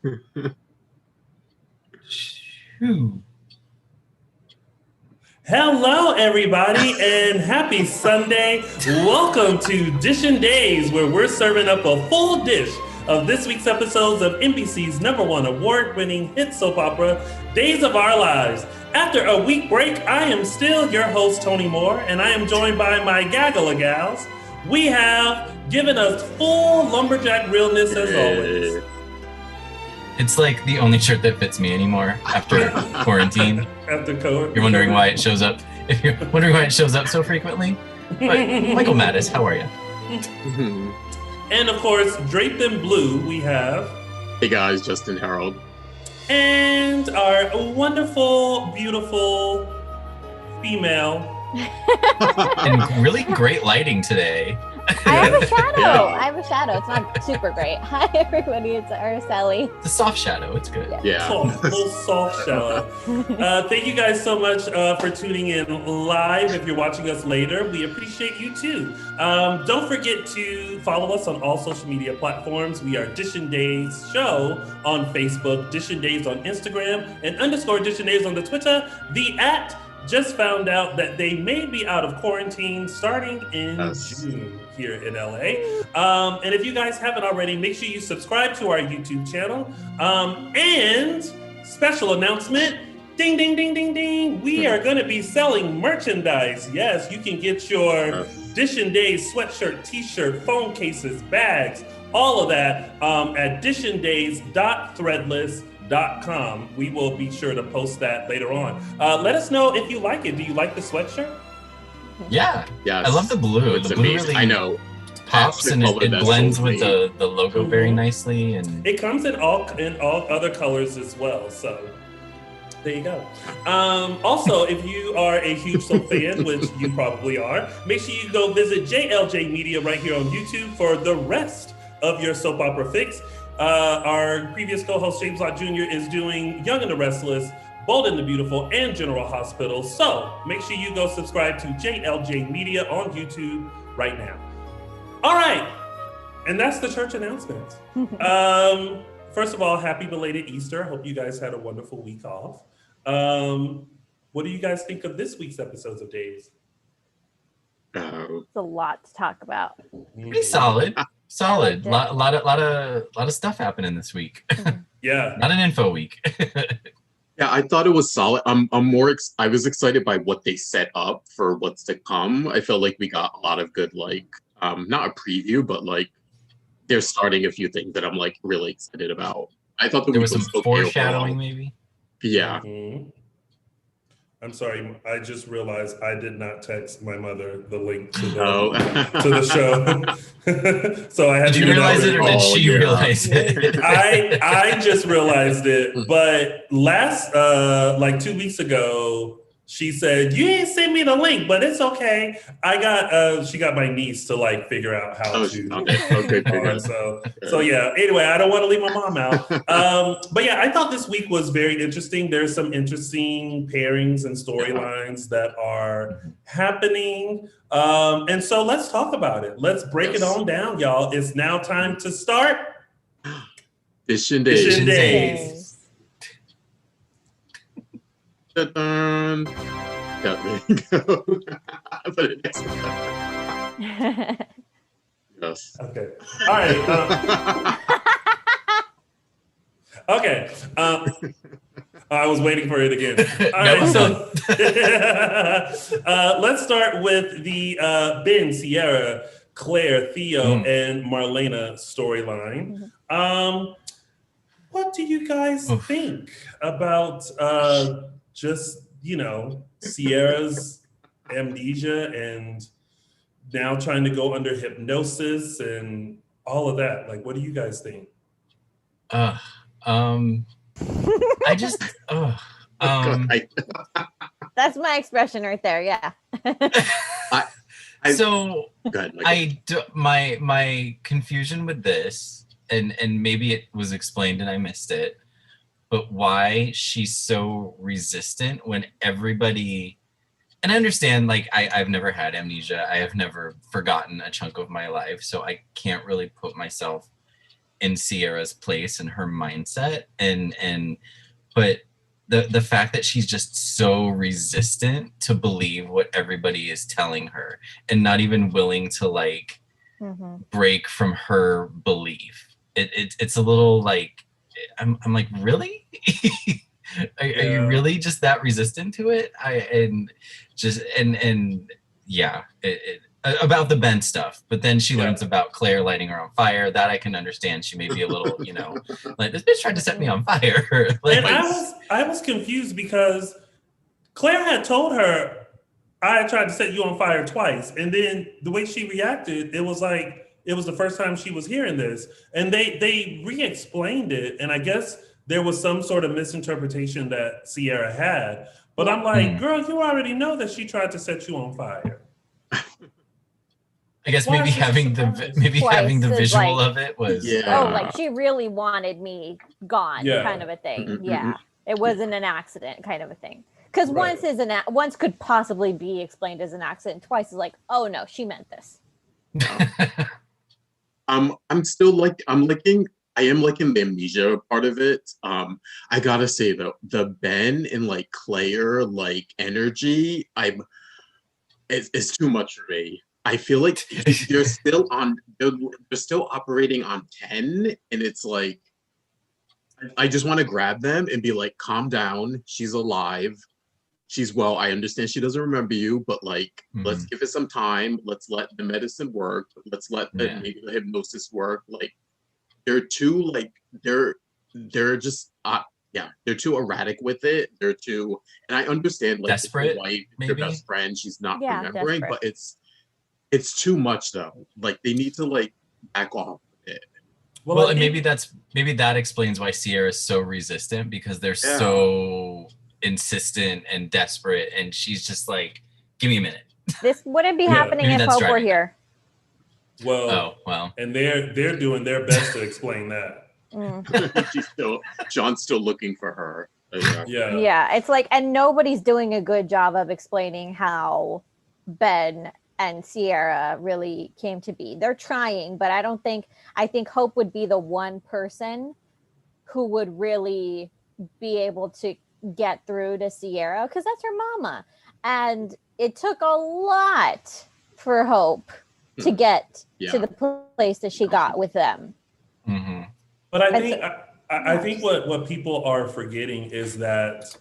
Phew. Hello, everybody, and happy Sunday. Welcome to Dishin Days, where we're serving up a full dish of this week's episodes of NBC's #1 award-winning hit soap opera, Days of Our Lives. After a week break, I am still your host, Tony Moore, and I am joined by my gaggle of gals. We have given us full lumberjack realness as always. It's like the only shirt that fits me anymore after quarantine. After COVID. You're wondering why it shows up. If you're wondering why it shows up so frequently. But Michael Mattis, how are you? And of course, draped in blue, we have... Hey guys, Justin Hareld. And our wonderful, beautiful female. And really great lighting today. I have a shadow. Yeah. I have a shadow. It's not super great. Hi, everybody. It's Araceli. It's a soft shadow. It's good. Yeah. Little soft shadow. Thank you guys so much for tuning in live. If you're watching us later, we appreciate you too. Don't forget to follow us on all social media platforms. We are Dishin Days Show on Facebook, Dishin Days on Instagram, and _Dishin Days on the Twitter. Just found out that they may be out of quarantine starting in June here in LA. And if you guys haven't already, make sure you subscribe to our YouTube channel. And special announcement, ding, ding, ding, ding, ding. We are going to be selling merchandise. Yes, you can get your Dishin Days sweatshirt, t-shirt, phone cases, bags, all of that at dishindays.threadless.com. We will be sure to post that later on. Let us know if you like it. Do you like the sweatshirt? Yeah. Yes. I love the blue. It's The blue amazing. really I know. pops and it blends with the logo very nicely. And It comes in all other colors as well. So there you go. Also, if you are a huge soap fan, which you probably are, make sure you go visit JLJ Media right here on YouTube for the rest of your soap opera fix. Our previous co-host, James Lott Jr., is doing Young and the Restless, Bold and the Beautiful, and General Hospital. So make sure you go subscribe to JLJ Media on YouTube right now. All right. And that's the church announcement. First of all, happy belated Easter. Hope you guys had a wonderful week off. What do you guys think of this week's episodes of Days? It's a lot to talk about. pretty solid. Solid. Lot of stuff happening this week. Yeah. Not an info week. Yeah, I thought it was solid. I was excited by what they set up for what's to come. I felt like we got a lot of good, not a preview, but they're starting a few things that I'm really excited about. I thought There was some foreshadowing, maybe. Yeah. Mhm. I'm sorry, I just realized I did not text my mother the link to the show. So I had Did to you realize it or did she yeah. realize it? I just realized it, but last 2 weeks ago, she said, "You ain't sent me the link, but it's okay." She got my niece to figure out how to. Okay. So yeah. Anyway, I don't want to leave my mom out. But yeah, I thought this week was very interesting. There's some interesting pairings and storylines that are happening. And so let's talk about it. Let's break it on down, y'all. It's now time to start Dishin Days. Dishin Days. Dun-dun. Yeah, there you go. But it is. Yes. Okay. All right. Okay. I was waiting for it again. All right. So let's start with the Ben, Ciara, Claire, Theo, and Marlena storyline. What do you guys think about just, Ciara's amnesia and now trying to go under hypnosis and all of that? What do you guys think? I just That's my expression right there. Yeah. My confusion with this, and maybe it was explained and I missed it, but why she's so resistant when everybody, and I understand, I've never had amnesia. I have never forgotten a chunk of my life, so I can't really put myself in Ciara's place and her mindset, but the fact that she's just so resistant to believe what everybody is telling her and not even willing to like break from her belief. It's a little like I'm like, really? Are you really just that resistant to it? About the Ben stuff, but then she learns about Claire lighting her on fire. That I can understand. She may be a little, like, this bitch tried to set me on fire. And I was confused because Claire had told her, I tried to set you on fire twice. And then the way she reacted, it was like, it was the first time she was hearing this. And they re-explained it. And I guess there was some sort of misinterpretation that Ciara had. But I'm like, girl, you already know that she tried to set you on fire. I guess maybe having the visual of it was like she really wanted me gone, kind of a thing. It wasn't an accident, kind of a thing. Because once could possibly be explained as an accident, twice is like, oh no, she meant this. I'm still like I am liking the amnesia part of it. I gotta say though, the Ben and like Claire like energy, it's too much for me. I feel like they're still operating on 10, and it's like I just want to grab them and be like, calm down, she's alive, she's well. I understand she doesn't remember you, but like let's give it some time. Let's let the medicine work. Let's let maybe the hypnosis work. Like they're too they're just they're too erratic with it. They're too, and I understand like desperate, your wife, maybe? your best friend, she's not remembering, desperate. but it's too much though. Like they need to like back off it. Well, and maybe that explains why Ciara is so resistant, because they're so insistent and desperate, and she's just like, give me a minute. This wouldn't be happening if Hope were here. Well, and they're doing their best to explain that. John's still looking for her. Yeah, it's like, and nobody's doing a good job of explaining how Ben and Ciara really came to be. They're trying, but I think Hope would be the one person who would really be able to get through to Ciara, because that's her mama. And it took a lot for Hope to get to the place that she got with them. But I think what people are forgetting is that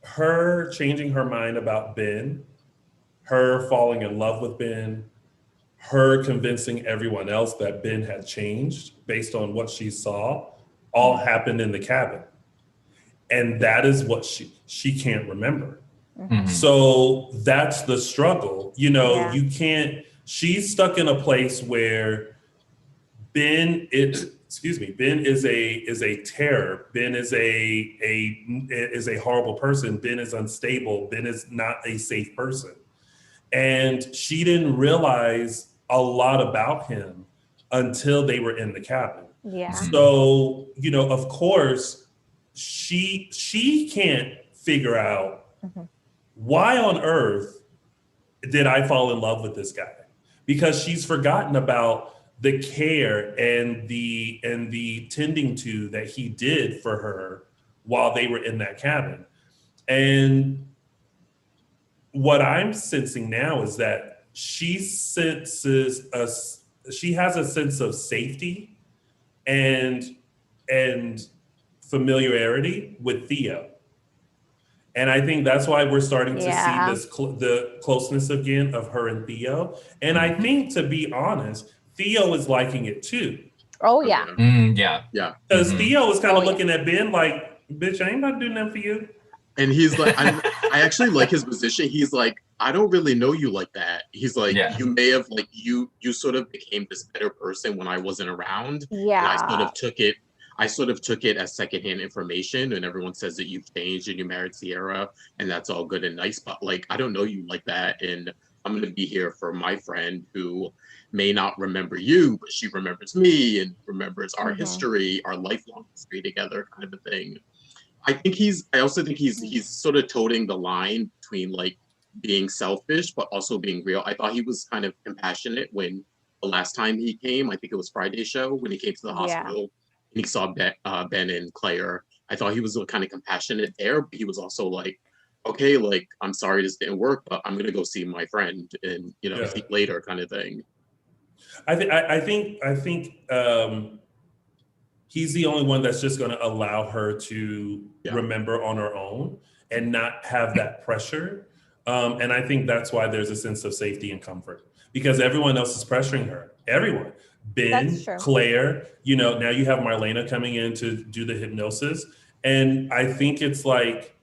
her changing her mind about Ben, her falling in love with Ben, her convincing everyone else that Ben had changed based on what she saw, all happened in the cabin. And that is what she can't remember. So that's the struggle. You can't, she's stuck in a place where Ben is a terror. Ben is a horrible person. Ben is unstable. Ben is not a safe person. And she didn't realize a lot about him until they were in the cabin. Yeah. So, of course, she can't figure out why on earth did I fall in love with this guy? Because she's forgotten about the care and the tending to that he did for her while they were in that cabin. And what I'm sensing now is that she has a sense of safety and familiarity with Theo. And I think that's why we're starting to see the closeness again of her and Theo. And I think, to be honest, Theo is liking it too. Oh, yeah. Yeah. Because Theo is kind of looking at Ben like, bitch, I ain't about to do nothing for you. And he's like, I actually like his position. He's like, I don't really know you like that. He's like, you may have like, you sort of became this better person when I wasn't around. Yeah. And I sort of took it as secondhand information, and everyone says that you've changed and you married Ciara, and that's all good and nice. But like, I don't know you like that. And I'm going to be here for my friend who may not remember you, but she remembers me and remembers our history, our lifelong history together, kind of a thing. I also think he's sort of toting the line between like being selfish, but also being real. I thought he was kind of compassionate when the last time he came. I think it was Friday's show when he came to the hospital and he saw Ben and Claire. I thought he was kind of compassionate there, but he was also like, okay, like, I'm sorry this didn't work, but I'm gonna go see my friend and see later, kind of thing. I think he's the only one that's just going to allow her to remember on her own and not have that pressure. And I think that's why there's a sense of safety and comfort, because everyone else is pressuring her. Everyone. Ben, Claire, now you have Marlena coming in to do the hypnosis. And I think it's like,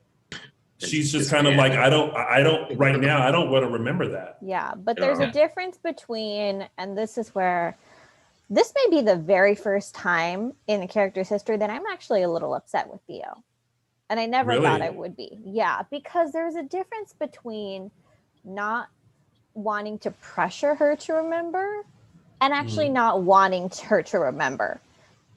she's just kind of like, I don't right now, I don't want to remember that. Yeah, but there's a difference between, and this is where, this may be the very first time in the character's history that I'm actually a little upset with Theo. And I never thought I would be. Yeah, because there's a difference between not wanting to pressure her to remember and actually not wanting her to remember.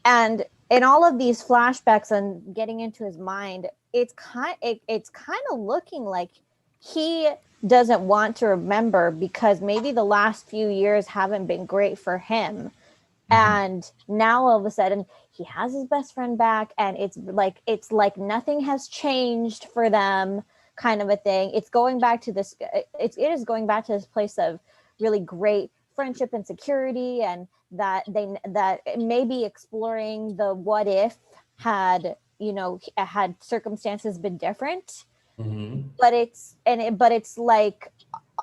And in all of these flashbacks and getting into his mind, it's kind of looking like he doesn't want to remember because maybe the last few years haven't been great for him. And now all of a sudden he has his best friend back and it's like nothing has changed for them, kind of a thing. It's going back to this, it is going back to this place of really great friendship and security, and that maybe exploring the what if had circumstances been different. But it's like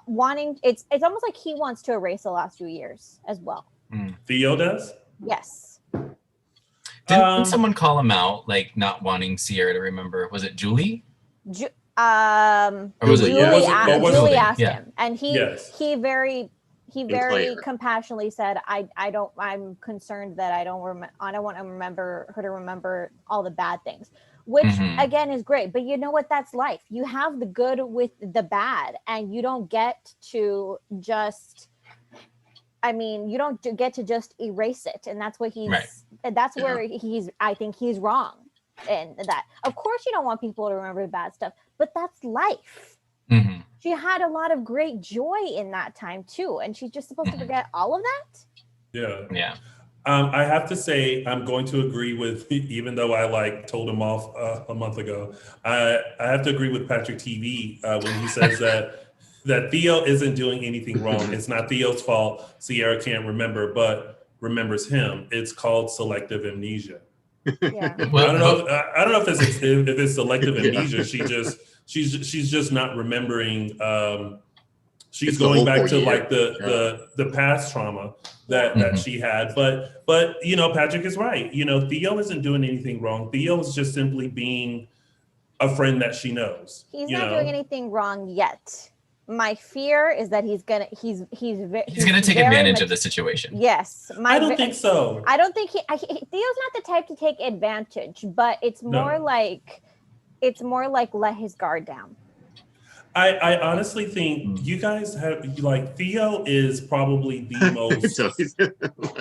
wanting, it's almost like he wants to erase the last few years as well. Theo does? Yes. Didn't someone call him out, like not wanting Ciara to remember? Was it Julie? Julie Julie asked him, and he very compassionately said, I'm concerned that I don't want to remember her to remember all the bad things, which again is great. But you know what? That's life. You have the good with the bad, and you don't get to just, you don't get to just erase it. And that's what that's where I think he's wrong. And that, of course, you don't want people to remember the bad stuff, but that's life. She had a lot of great joy in that time too, and she's just supposed to forget all of that. Yeah. I have to say, I'm going to agree with, even though I told him off a month ago, I have to agree with Patrick TV when he says that Theo isn't doing anything wrong. It's not Theo's fault Ciara can't remember, but remembers him. It's called selective amnesia. Yeah. I don't know if it's selective amnesia. She's just not remembering. She's going back to the past trauma that she had. But Patrick is right. Theo isn't doing anything wrong. Theo is just simply being a friend that she knows. He's not doing anything wrong yet. My fear is that he's gonna take advantage of the situation. Yes, I don't think so. I don't think Theo's not the type to take advantage, but it's more like let his guard down. I honestly think you guys have Theo is probably the most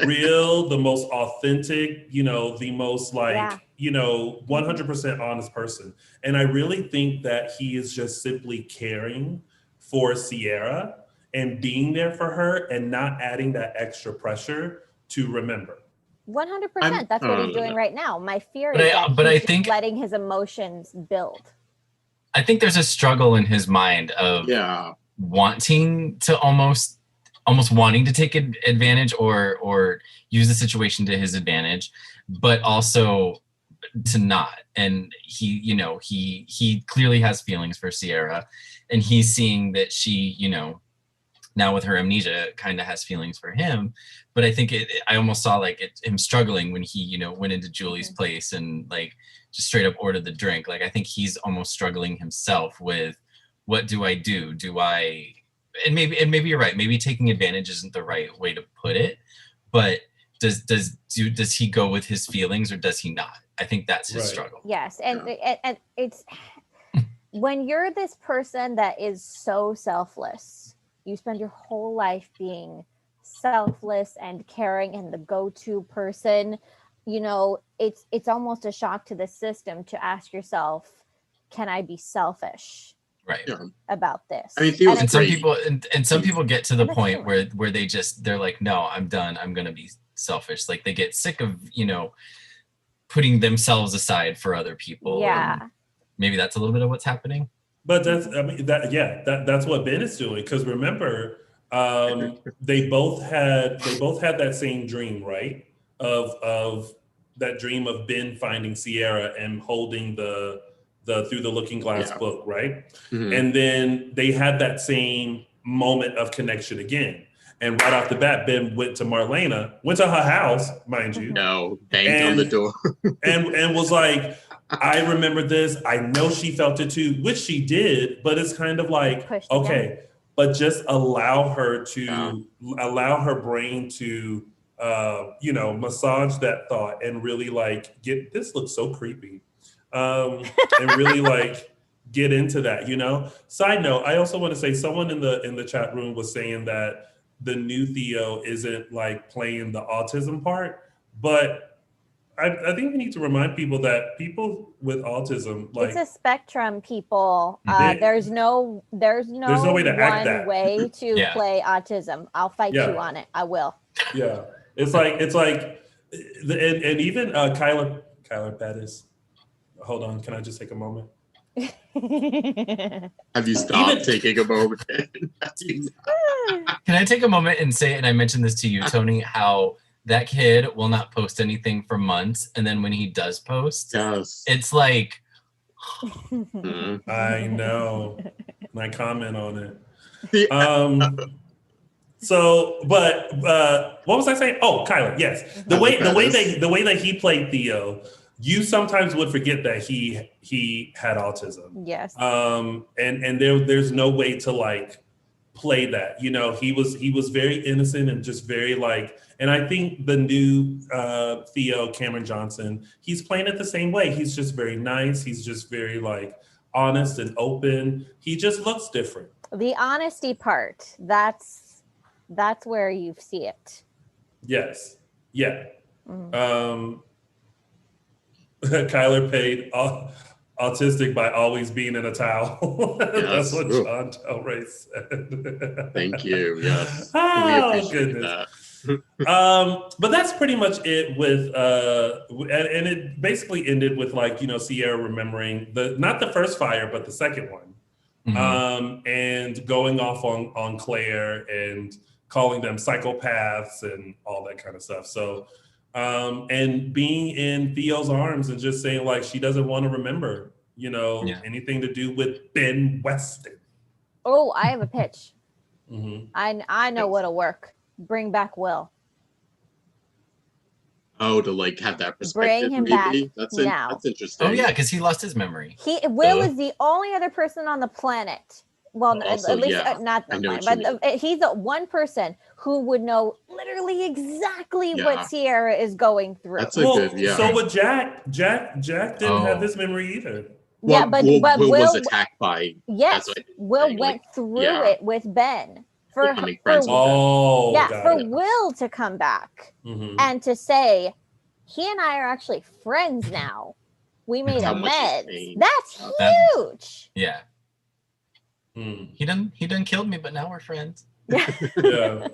real, the most authentic, the most 100% honest person. And I really think that he is just simply caring for Ciara and being there for her and not adding that extra pressure to remember. 100%. That's what he's doing right now. My fear is that he's just letting his emotions build. I think there's a struggle in his mind of wanting to almost wanting to take advantage or use the situation to his advantage, but also to not. And he clearly has feelings for Ciara, and he's seeing that she, now with her amnesia kind of has feelings for him. But I think I almost saw him struggling when he, went into Julie's place and just straight up ordered the drink. I think he's almost struggling himself with, what do I do? And maybe you're right. Maybe taking advantage isn't the right way to put it, but does he go with his feelings or does he not? I think that's his struggle. Yes. And it's when you're this person that is so selfless, you spend your whole life being selfless and caring and the go-to person, it's almost a shock to the system to ask yourself, can I be selfish Right. Yeah. about this. I mean, Theo's And some great. people and some people get to the And that's point true. where they're like, no, I'm done. I'm gonna be selfish. Like they get sick of, putting themselves aside for other people. Yeah. And maybe that's a little bit of what's happening. But that's what Ben is doing. Because remember, they both had that same dream, right? Of that dream of Ben finding Ciara and holding the Through the Looking Glass book, right? Mhm. And then they had that same moment of connection again. And right off the bat, Ben went to her house, mind you, No, banged on the door. and was like, I remember this. I know she felt it too, which she did, but it's kind of like, Pushed okay, but just allow her allow her brain to, massage that thought and really like this looks so creepy. And really like get into that, Side note, I also want to say someone in the chat room was saying that the new Theo isn't like playing the autism part, but I think we need to remind people that people with autism, like it's a spectrum, people. There's no way to act that. one way to Yeah. play autism. I'll fight you on it. I will. Yeah, it's like, and even Kyler Pettis. Hold on, can I just take a moment? Have you stopped taking a moment? Can I take a moment and say, and I mentioned this to you, Tony, how that kid will not post anything for months, and then when he does post, Yes. it's like, I know. My comment on it. So, but what was I saying? Oh, Kyler, yes. The way that he played Theo, you sometimes would forget that he had autism. Yes. And there's no way to like play that. He was very innocent and just very like, and I think the new Theo, Cameron Johnson, he's playing it the same way. He's just very nice. He's just very like honest and open. He just looks different. The honesty part, that's where you see it. Yes. Yeah. Mm-hmm. Kyler paid autistic by always being in a towel. That's what John Del Rey said. Thank you. Yes. Oh, we appreciate goodness. that. But that's pretty much it with and it basically ended with like, Ciara remembering not the first fire, but the second one. mhm. And going off on Claire and calling them psychopaths and all that kind of stuff. So and being in Theo's arms and just saying like she doesn't want to remember, anything to do with Ben Weston. Oh, I have a pitch. Mm-hmm. I know what'll work. Bring back Will. Oh, to like have that perspective. Bring him maybe? back That's now. That's interesting. Oh yeah, because he lost his memory. Will is the only other person on the planet. Well, Also, at least yeah, not I know mine, what you but he's the one person who would know literally exactly what Yeah. Ciara is going through. That's a good, yeah. So with Jack didn't have this memory either. Yeah, but Will Will was attacked by. yes, that's what I think, Will like, went through yeah. it with Ben for Becoming friends with Oh, yeah, got for it. Will to come back Mhm. and to say he and I are actually friends now. We made How much he's amends. changed. That's That- huge. Yeah. Mm. He done killed me, but now we're friends. Yeah.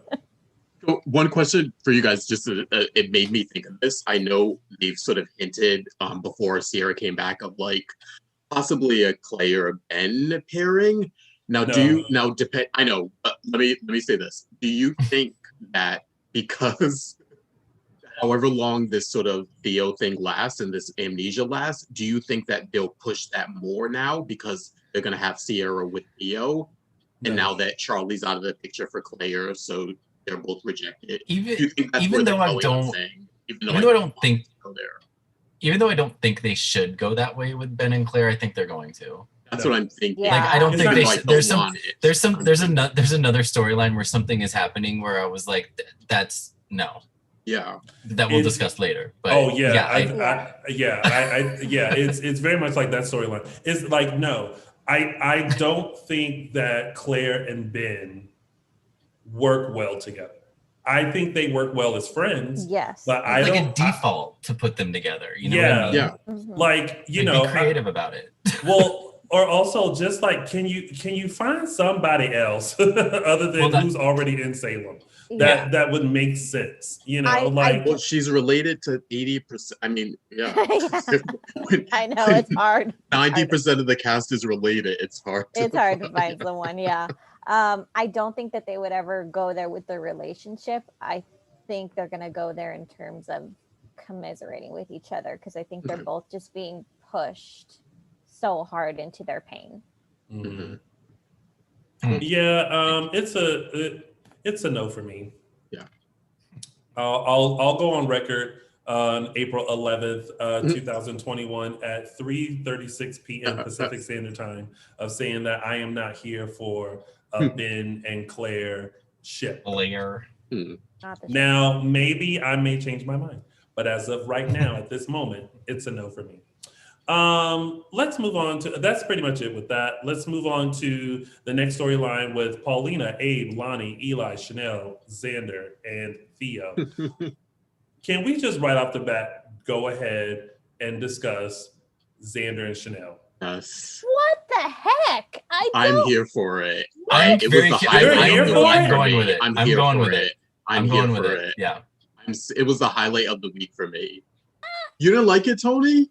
So one question for you guys, just it made me think of this. I know they've sort of hinted before Ciara came back of like possibly a Clay or a Ben pairing. Now, depend? I know. Let me say this. Do you think that because however long this sort of Theo thing lasts and this amnesia lasts, do you think that they'll push that more now because they're gonna have Ciara with Theo, and now that Charlie's out of the picture for Claire, so they're both rejected? Do you think that's Even where though they're I going, don't, I'm saying? even though I don't think go there. Even though I don't think they should go that way with Ben and Claire, I think they're going to. That's what I'm thinking. Yeah. Like I don't It's think not they like should. There's there's another storyline where something is happening where I was like, that's no. Yeah. That we'll discuss later. But it's very much like that storyline. It's like, no, I don't think that Claire and Ben work well together. I think they work well as friends. Yes. But I like don't a default to put them together. You know what I mean? Yeah. Mhm. Like, Like, be creative about it. Well, or also just like, can you find somebody else other than who's already in Salem that would make sense, you know? Well, she's related to 80%. I mean, yeah. I know it's hard. 90% of the cast is related. It's hard. It's hard to find someone. Yeah. I don't think that they would ever go there with their relationship. I think they're gonna go there in terms of commiserating with each other, because I think they're both just being pushed so hard into their pain. Mm-hmm. Yeah, it's a no for me. Yeah, I'll go on record on April 11th, 2021 at 3:36 p.m. Pacific Standard Time of saying that I am not here for Ben and Claire ship. Blair. Now, maybe I may change my mind, but as of right now, at this moment, it's a no for me. Let's move on to, that's pretty much it with that. Let's move on to the next storyline with Paulina, Abe, Lonnie, Eli, Chanel, Xander, and Theo. Can we just right off the bat go ahead and discuss Xander and Chanel? Yes. What the heck? I'm here for it. I'm it very was the I'm going with it. I'm going here with for it. I'm going here with for it. Yeah. It was the highlight of the week for me. You didn't like it, Tony?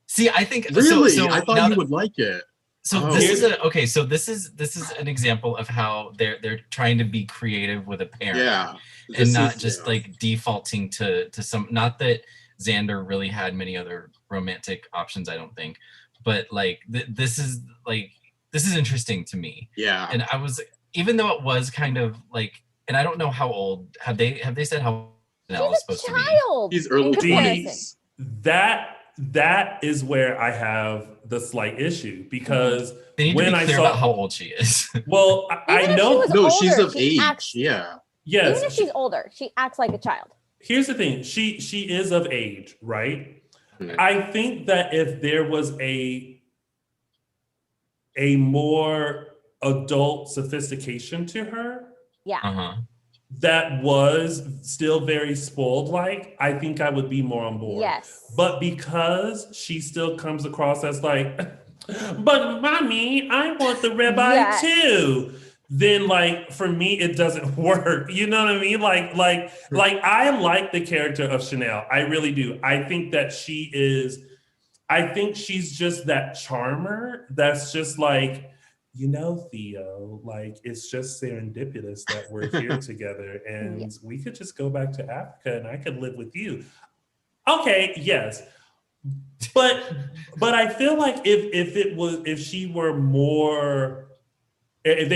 See, I think really. So I thought you would like it. So this is So this is an example of how they're trying to be creative with a parent, and not just like defaulting to some. Not that Xander really had many other romantic options, I don't think, but like this is interesting to me. Yeah, and I was, even though it was kind of like, and I don't know how old have they said how Chanel is supposed to be? He's early 20s. That is where I have the slight issue, because they need to be clear about how old she is. Well, I know. No, she's of age. Yes. Even if she's older, she acts like a child. Here's the thing. She is of age, right? I think that if there was a more adult sophistication to her, that was still very spoiled like, I think I would be more on board. Yes. But because she still comes across as like, but mommy, I want the ribeye too. Then like, for me, it doesn't work. You know what I mean? Like I like the character of Chanel. I really do. I think that she's just that charmer that's just like, you know, Theo, like, it's just serendipitous that we're here together, and we could just go back to Africa and I could live with you. Okay, yes. But I feel like if they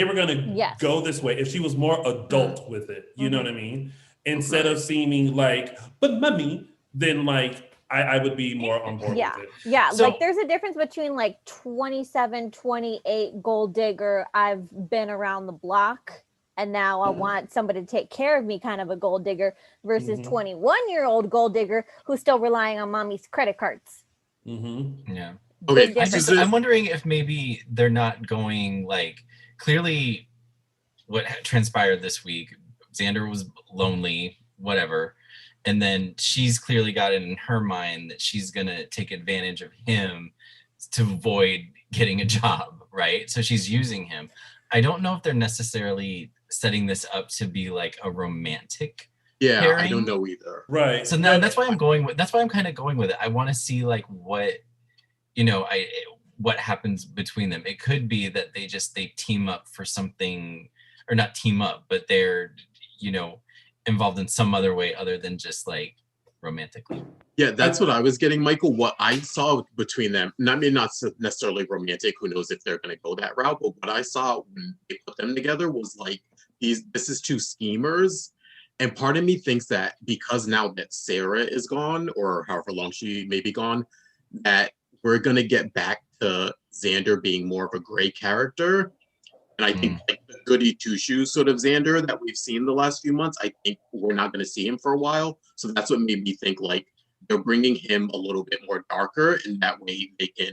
were gonna go this way, if she was more adult with it, you know what I mean? Instead of seeming like, but mommy, then like, I would be more on board with it. Yeah, so, like there's a difference between like 27, 28 gold digger, I've been around the block and now I want somebody to take care of me kind of a gold digger, versus 21-year-old gold digger who's still relying on mommy's credit cards. Yeah. Okay. I'm wondering if maybe they're not going like, clearly what transpired this week, Xander was lonely, whatever. And then she's clearly got it in her mind that she's going to take advantage of him to avoid getting a job, right? So she's using him. I don't know if they're necessarily setting this up to be like a romantic pairing. I don't know either. Right. So now that's why I'm kind of going with it. I want to see like what happens between them. It could be that they team up for something, or not team up, but they're, involved in some other way other than just like romantically. Yeah, that's what I was getting, Michael. What I saw between them, not necessarily romantic, who knows if they're going to go that route, but what I saw when they put them together was like, this is two schemers. And part of me thinks that because now that Ciara is gone, or however long she may be gone, that we're going to get back to Xander being more of a gray character. And I think like the goody two-shoes sort of Xander that we've seen the last few months, I think we're not going to see him for a while. So that's what made me think like they're bringing him a little bit more darker, and that way they're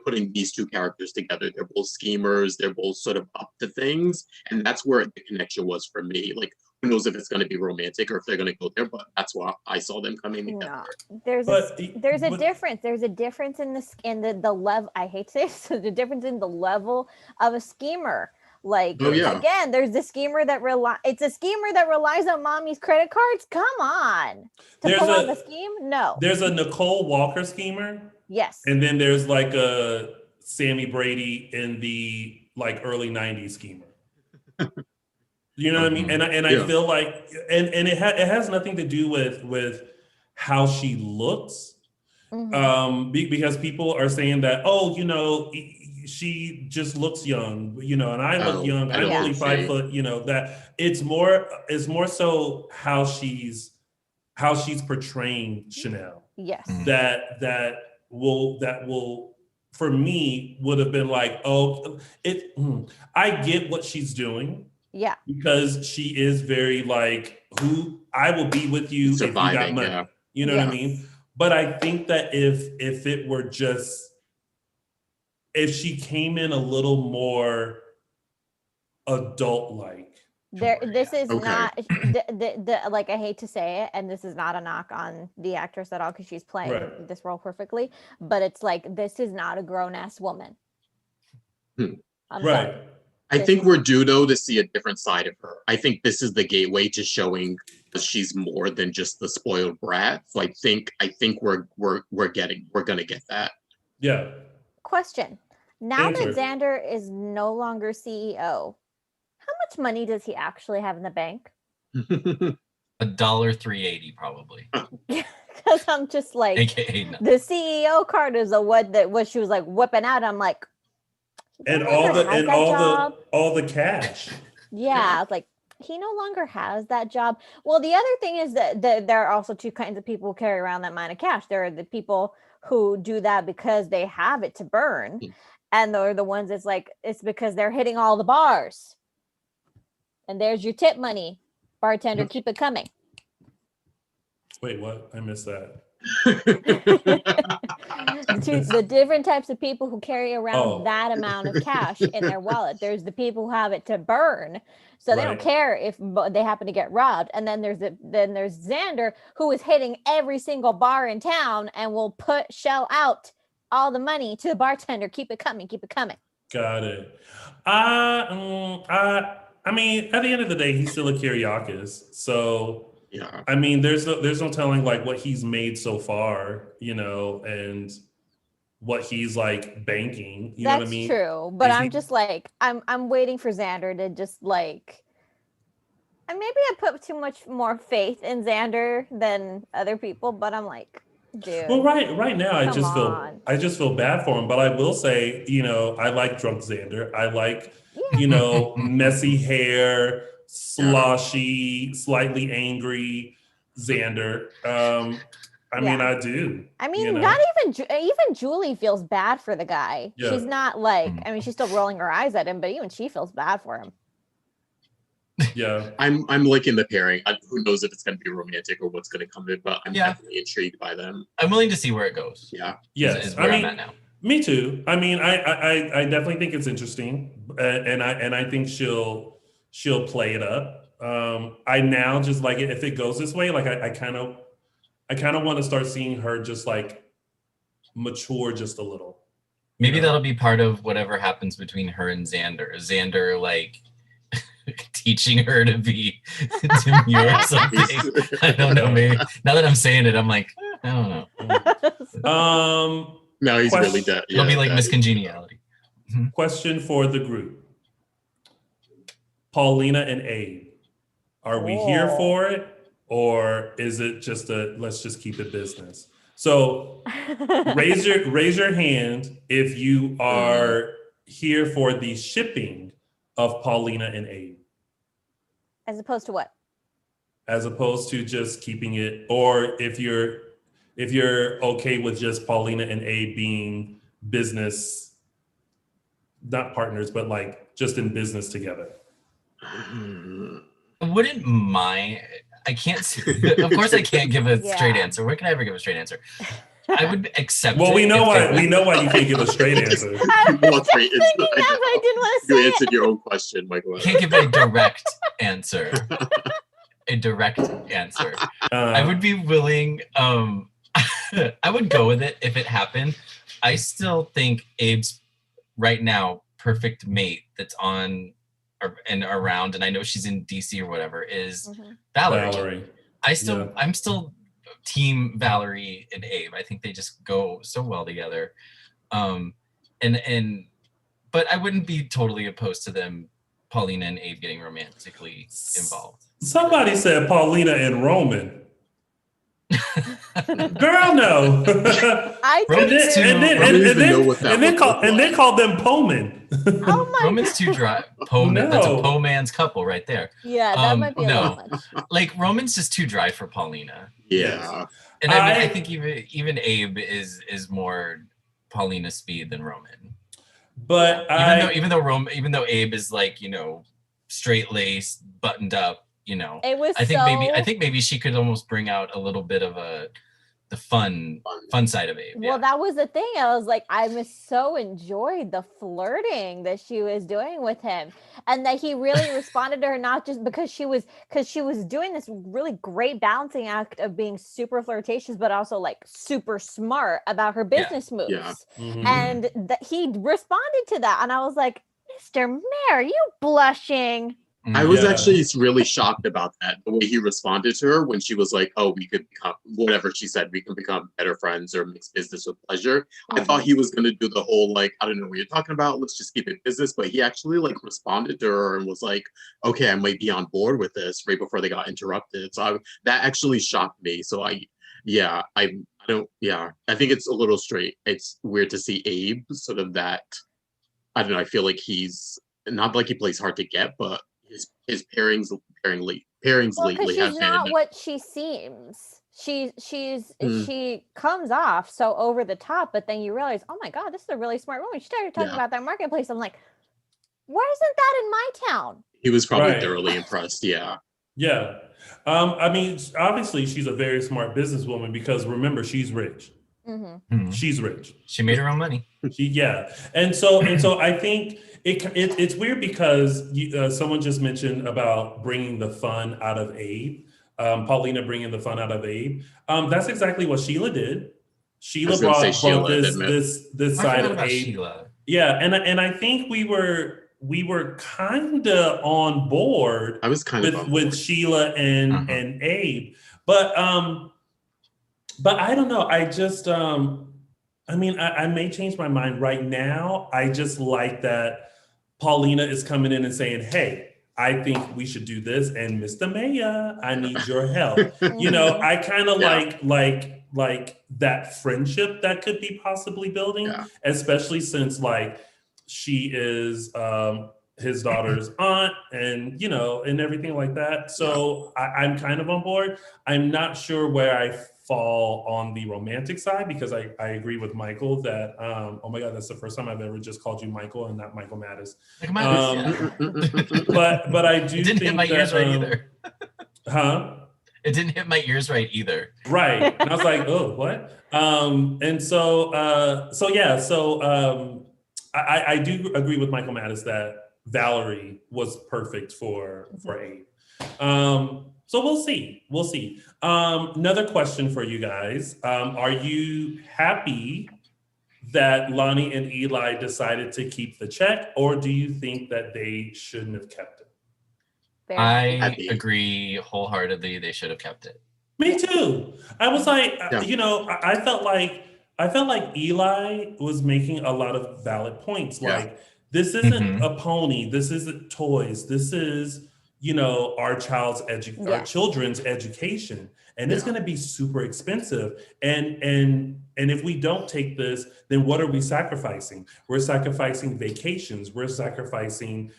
putting these two characters together. They're both schemers. They're both sort of up to things. And that's where the connection was for me. Like who knows if it's going to be romantic or if they're going to go there, but that's why I saw them coming together. No, there's a difference. There's a difference in the level. I hate to say this, the difference in the level of a schemer. Like, again, there's the schemer that it's a schemer that relies on mommy's credit cards. Come on, pull off a scheme. No, there's a Nicole Walker schemer. Yes, and then there's like a Sammy Brady in the like early '90s schemer. You know what I mean? And I feel like, and it has nothing to do with how she looks, because people are saying that, oh, you know, she just looks young, you know, and I look young. I'm only 5 foot, you know, that it's more so how she's portraying Chanel. Yes. That will for me would have been like, oh, I get what she's doing. Yeah. Because she is very like, who I will be with you if you got money. Yeah. You know what I mean? But I think that if it were just, if she came in a little more adult-like. This is not like, I hate to say it, and this is not a knock on the actress at all, because she's playing this role perfectly, but it's like, this is not a grown-ass woman. Right. I think we're due though to see a different side of her. I think this is the gateway to showing that she's more than just the spoiled brat. So I think we're gonna get that. Yeah. Question. Now that Xander is no longer CEO, how much money does he actually have in the bank? $3.80 probably. Because I'm just like, AKA the CEO card is what she was like whipping out. I'm like, and all the cash. Yeah, it's like, he no longer has that job. Well, the other thing is that there are also two kinds of people who carry around that amount of cash. There are the people who do that because they have it to burn, and there are the ones that's like, it's because they're hitting all the bars. And there's your tip money, bartender. Keep it coming. Wait, what? I missed that. The different types of people who carry around that amount of cash in their wallet. There's the people who have it to burn, so they don't care if they happen to get robbed. And then there's Xander, who is hitting every single bar in town and will shell out all the money to the bartender. Keep it coming. Keep it coming. Got it. I mean, at the end of the day, he's still a Kyriakis, so. Yeah. I mean, there's no telling like what he's made so far, you know, and what he's like banking. You know what I mean? That's true, but I'm just like, I'm waiting for Xander to just like, and maybe I put too much more faith in Xander than other people, but I'm like, dude. Well, right now I just feel bad for him, but I will say, you know, I like drunk Xander. I like, you know, messy hair, sloshy, slightly angry Xander. I mean, I do. I mean, you know? Not even Julie feels bad for the guy. Yeah. She's not like, I mean, she's still rolling her eyes at him, but even she feels bad for him. Yeah. I'm liking the pairing. Who knows if it's going to be romantic or what's going to come of it, but I'm definitely intrigued by them. I'm willing to see where it goes. Yeah. Yes. Is where I'm at now. Me too. I mean, I definitely think it's interesting, and I think she'll play it up. I now just like it if it goes this way. Like I kind of want to start seeing her just like mature just a little. Maybe that'll be part of whatever happens between her and Xander. Xander like teaching her to be demure or something. I don't know. Maybe now that I'm saying it, I'm like, I don't know. No, he's really dead. It'll be like miscongeniality. Question for the group: Paulina and Abe. Are we here for it, or is it just let's just keep it business? So raise your hand if you are here for the shipping of Paulina and Abe. As opposed to what? As opposed to just keeping it, or if you're okay with just Paulina and Abe being business, not partners, but like just in business together. I wouldn't mind. I can't. Of course, I can't give a straight answer. Where can I ever give a straight answer? I would accept. Well, we know why. We know why you can't give a straight answer. You answered your own question, Michael. Can't give a direct answer. a direct answer. I would be willing. I would go with it if it happened. I still think Abe's right now perfect mate that's on and around, and I know she's in DC or whatever, is Valerie. I'm still team Valerie and Abe. I think they just go so well together. But I wouldn't be totally opposed to them, Paulina and Abe, getting romantically involved. Somebody said Paulina and Roman. Girl, no. I and then called them Poman. Oh my Roman's too dry. Poman, that's a po man's couple right there. Yeah, that might be a little much. Like Roman's just too dry for Paulina. Yeah. And I think even Abe is more Paulina speed than Roman. But even though Abe is like, straight laced, buttoned up, I think maybe she could almost bring out a little bit of the fun side of Abe. Well, that was the thing. I was like, I so enjoyed the flirting that she was doing with him, and that he really responded to her, not just because she was doing this really great balancing act of being super flirtatious, but also like super smart about her business moves. Yeah. Mm-hmm. And he responded to that, and I was like, Mr. Mayor, you blushing? I was actually really shocked about that, the way he responded to her when she was like, oh, we could become, whatever she said, we can become better friends or mix business with pleasure. I thought he was going to do the whole, like, I don't know what you're talking about, let's just keep it business. But he actually, like, responded to her and was like, okay, I might be on board with this right before they got interrupted. So that actually shocked me. So I think it's a little straight. It's weird to see Abe sort of that, I don't know, I feel like he's, not like he plays hard to get, but his pairings lately have she's not what she seems. She comes off so over the top, but then you realize, oh my God, this is a really smart woman. She started talking about that marketplace. I'm like, why isn't that in my town? He was probably thoroughly impressed. Yeah. Yeah. I mean, obviously she's a very smart businesswoman because remember, she's rich. Mm-hmm. She's rich. She made her own money. And so I think it's weird because someone just mentioned about bringing the fun out of Abe. Paulina bringing the fun out of Abe. That's exactly what Sheila did. Sheila brought this side of Abe. Sheila. Yeah, and I think we were kind of on board. I was kind of with Sheila and Abe, but I don't know. I just I may change my mind right now. I just like that Paulina is coming in and saying, hey, I think we should do this. And Mr. Mayor, I need your help. I kind of like that friendship that could be possibly building, especially since like she is his daughter's aunt and, and everything like that. So I'm kind of on board. I'm not sure where I fall on the romantic side because I agree with Michael that oh my God, that's the first time I've ever just called you Michael and not Michael Mattis. But I do think hit my ears right either. Huh? It didn't hit my ears right either. Right. And I was like, oh, what? I do agree with Michael Mattis that Valerie was perfect for Abe. So we'll see. Another question for you guys. Are you happy that Lonnie and Eli decided to keep the check, or do you think that they shouldn't have kept it? I agree wholeheartedly. They should have kept it. Me too. I was like, I felt like Eli was making a lot of valid points. Like, this isn't a pony. This isn't toys. This is our children's education, and it's going to be super expensive. And if we don't take this, then what are we sacrificing? We're sacrificing vacations. We're sacrificing,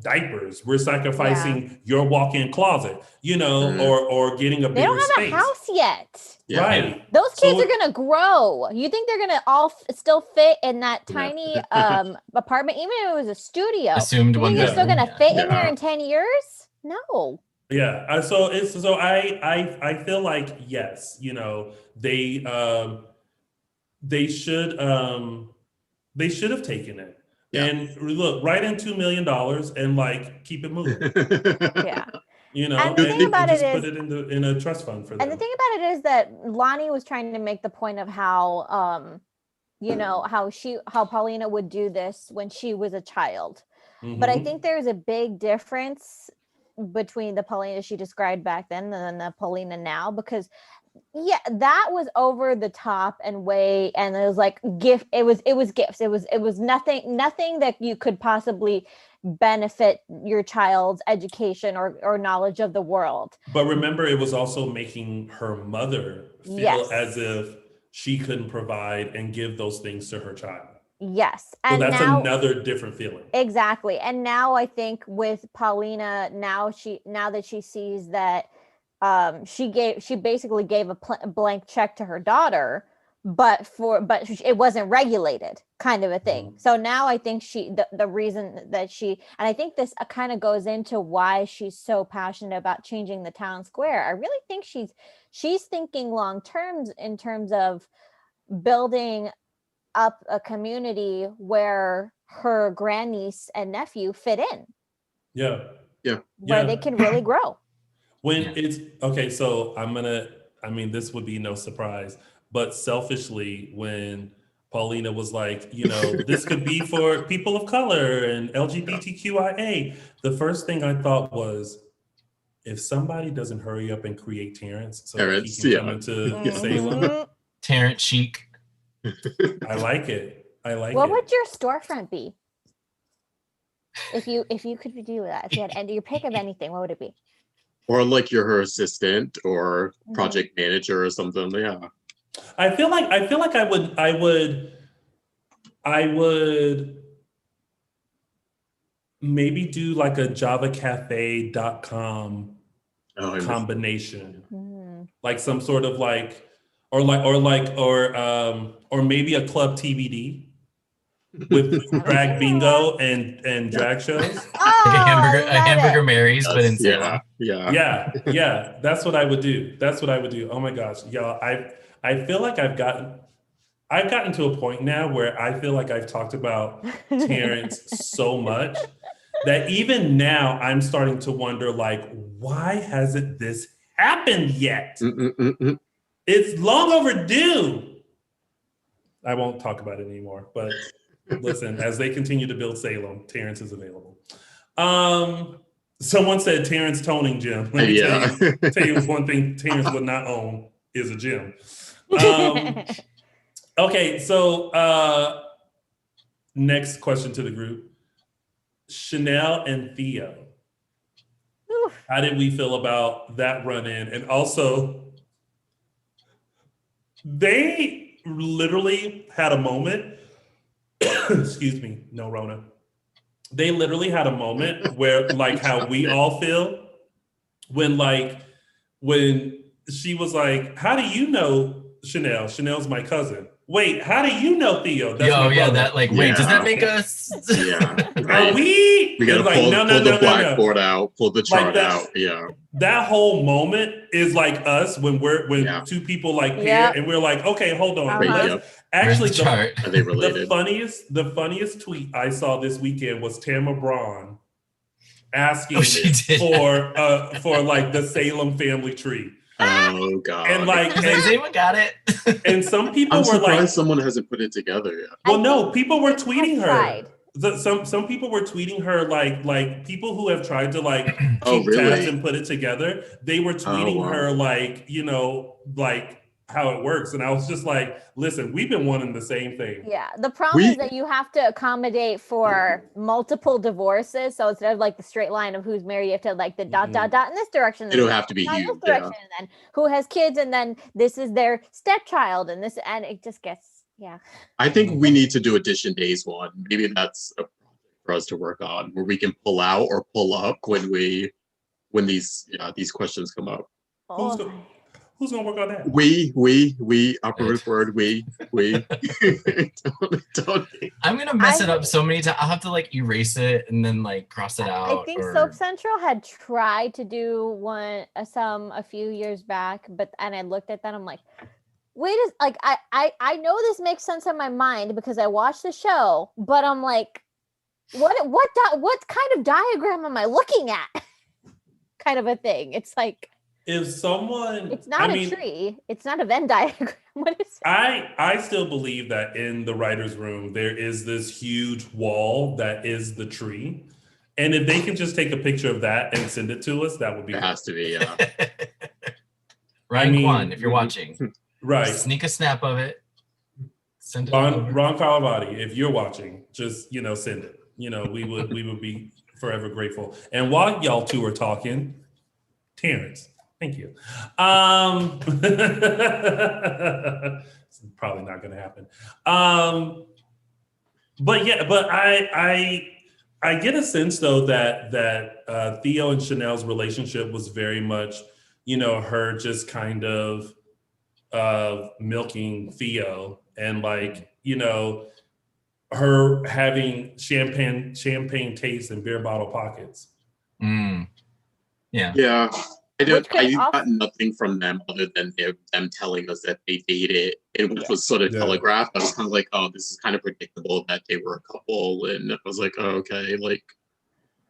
diapers. We're sacrificing your walk-in closet, or getting a bigger space. They don't have a house yet. Yeah. Right. Those kids are going to grow. You think they're going to all still fit in that tiny apartment, even if it was a studio? Assumed one. They're still going to fit in there in 10 years? No. Yeah. I feel like, yes, they should have taken it. Yeah. And look, write in $2 million and keep it moving. Yeah. You know, And the thing about it just put is, it in a trust fund for them. and the thing about it is that Lonnie was trying to make the point of how, how Paulina would do this when she was a child. But I think there's a big difference between the Paulina she described back then and the Paulina now, because that was over the top and way, and it was like it was gifts. It was nothing that you could possibly benefit your child's education or knowledge of the world. But remember, it was also making her mother feel as if she couldn't provide and give those things to her child. Yes. And so that's another different feeling. Exactly. And now I think with Paulina, now that she sees that she basically gave a blank check to her daughter, but it wasn't regulated, kind of a thing. So now I think the reason that and I think this kind of goes into why she's so passionate about changing the town square. I really think she's thinking long terms in terms of building up a community where her grandniece and nephew fit in. Where they can really grow. When it's okay, so this would be no surprise, but selfishly, when Paulina was like, this could be for people of color and LGBTQIA, the first thing I thought was, if somebody doesn't hurry up and create Terrence so that he can come into Salem. Terrence chic. I like it. What would your storefront be? If you could do that, if you had your pick of anything, what would it be? Or like you're her assistant or project manager or something. Yeah. I feel like I would maybe do like a javacafe.com combination. Like some sort of or maybe a club TBD with drag bingo and drag shows. Like a hamburger Mary's, but in Salem. Yeah. That's what I would do. Oh my gosh, y'all! I feel like I've gotten to a point now where I feel like I've talked about Terrence so much that even now I'm starting to wonder, why hasn't this happened yet? It's long overdue. I won't talk about it anymore, but listen, as they continue to build Salem, Terrence is available. Someone said Terrence toning gym. Let me tell you one thing Terrence would not own is a gym. Okay, so next question to the group. Chanel and Theo. Oof. How did we feel about that run-in? And also, they literally had a moment. Excuse me, no Rona. They literally had a moment where, how we all feel when she was like, "How do you know Chanel? Chanel's my cousin." Wait, how do you know Theo? That's my brother. Wait, does that make us? Are we? We gotta pull the blackboard out, pull the chart out. Yeah. That whole moment is like us when two people pair and we're like, okay, hold on. Actually, the funniest tweet I saw this weekend was Tamara Braun asking for the Salem family tree. Oh God! And has anyone got it? And some people I'm surprised someone hasn't put it together yet. Well, no, people were tweeting her. Some people were tweeting her like people who have tried to keep tabs and put it together. They were tweeting her how it works, and I was just like, listen, we've been wanting the same thing. Yeah, the problem is that you have to accommodate for multiple divorces. So instead of the straight line of who's married, you have to the dot in this direction. It'll have to be huge. This direction, and then who has kids, and then this is their stepchild, and it just gets I think we need to do a Dishin Days one. Maybe that's a project for us to work on, where we can pull out or pull up when these questions come up. Who's gonna work on that? We, upper word, we. don't. I'm gonna mess it up so many times. I'll have to erase it and then cross it out. I think Soap Central had tried to do one a few years back, and I looked at that. I'm like, wait, I know this makes sense in my mind because I watched the show, but I'm like, what kind of diagram am I looking at? kind of a thing. It's like, if someone, it's not a tree. It's not a Venn diagram. What is it? I still believe that in the writer's room, there is this huge wall that is the tree. And if they can just take a picture of that and send it to us, that would be It has to be, yeah. Ryan Kwan, if you're watching, right. sneak a snap of it. Send it Ron Calavati, if you're watching, just send it. We would be forever grateful. And while y'all two are talking, Terrence, thank you. It's probably not going to happen. But I get a sense though that Theo and Chanel's relationship was very much, her just kind of milking Theo and her having champagne taste and beer bottle pockets. Yeah. Yeah. I got nothing from them other than them telling us that they dated, which was sort of telegraphed. I was kind of like, oh, this is kind of predictable that they were a couple. And I was like, oh, okay.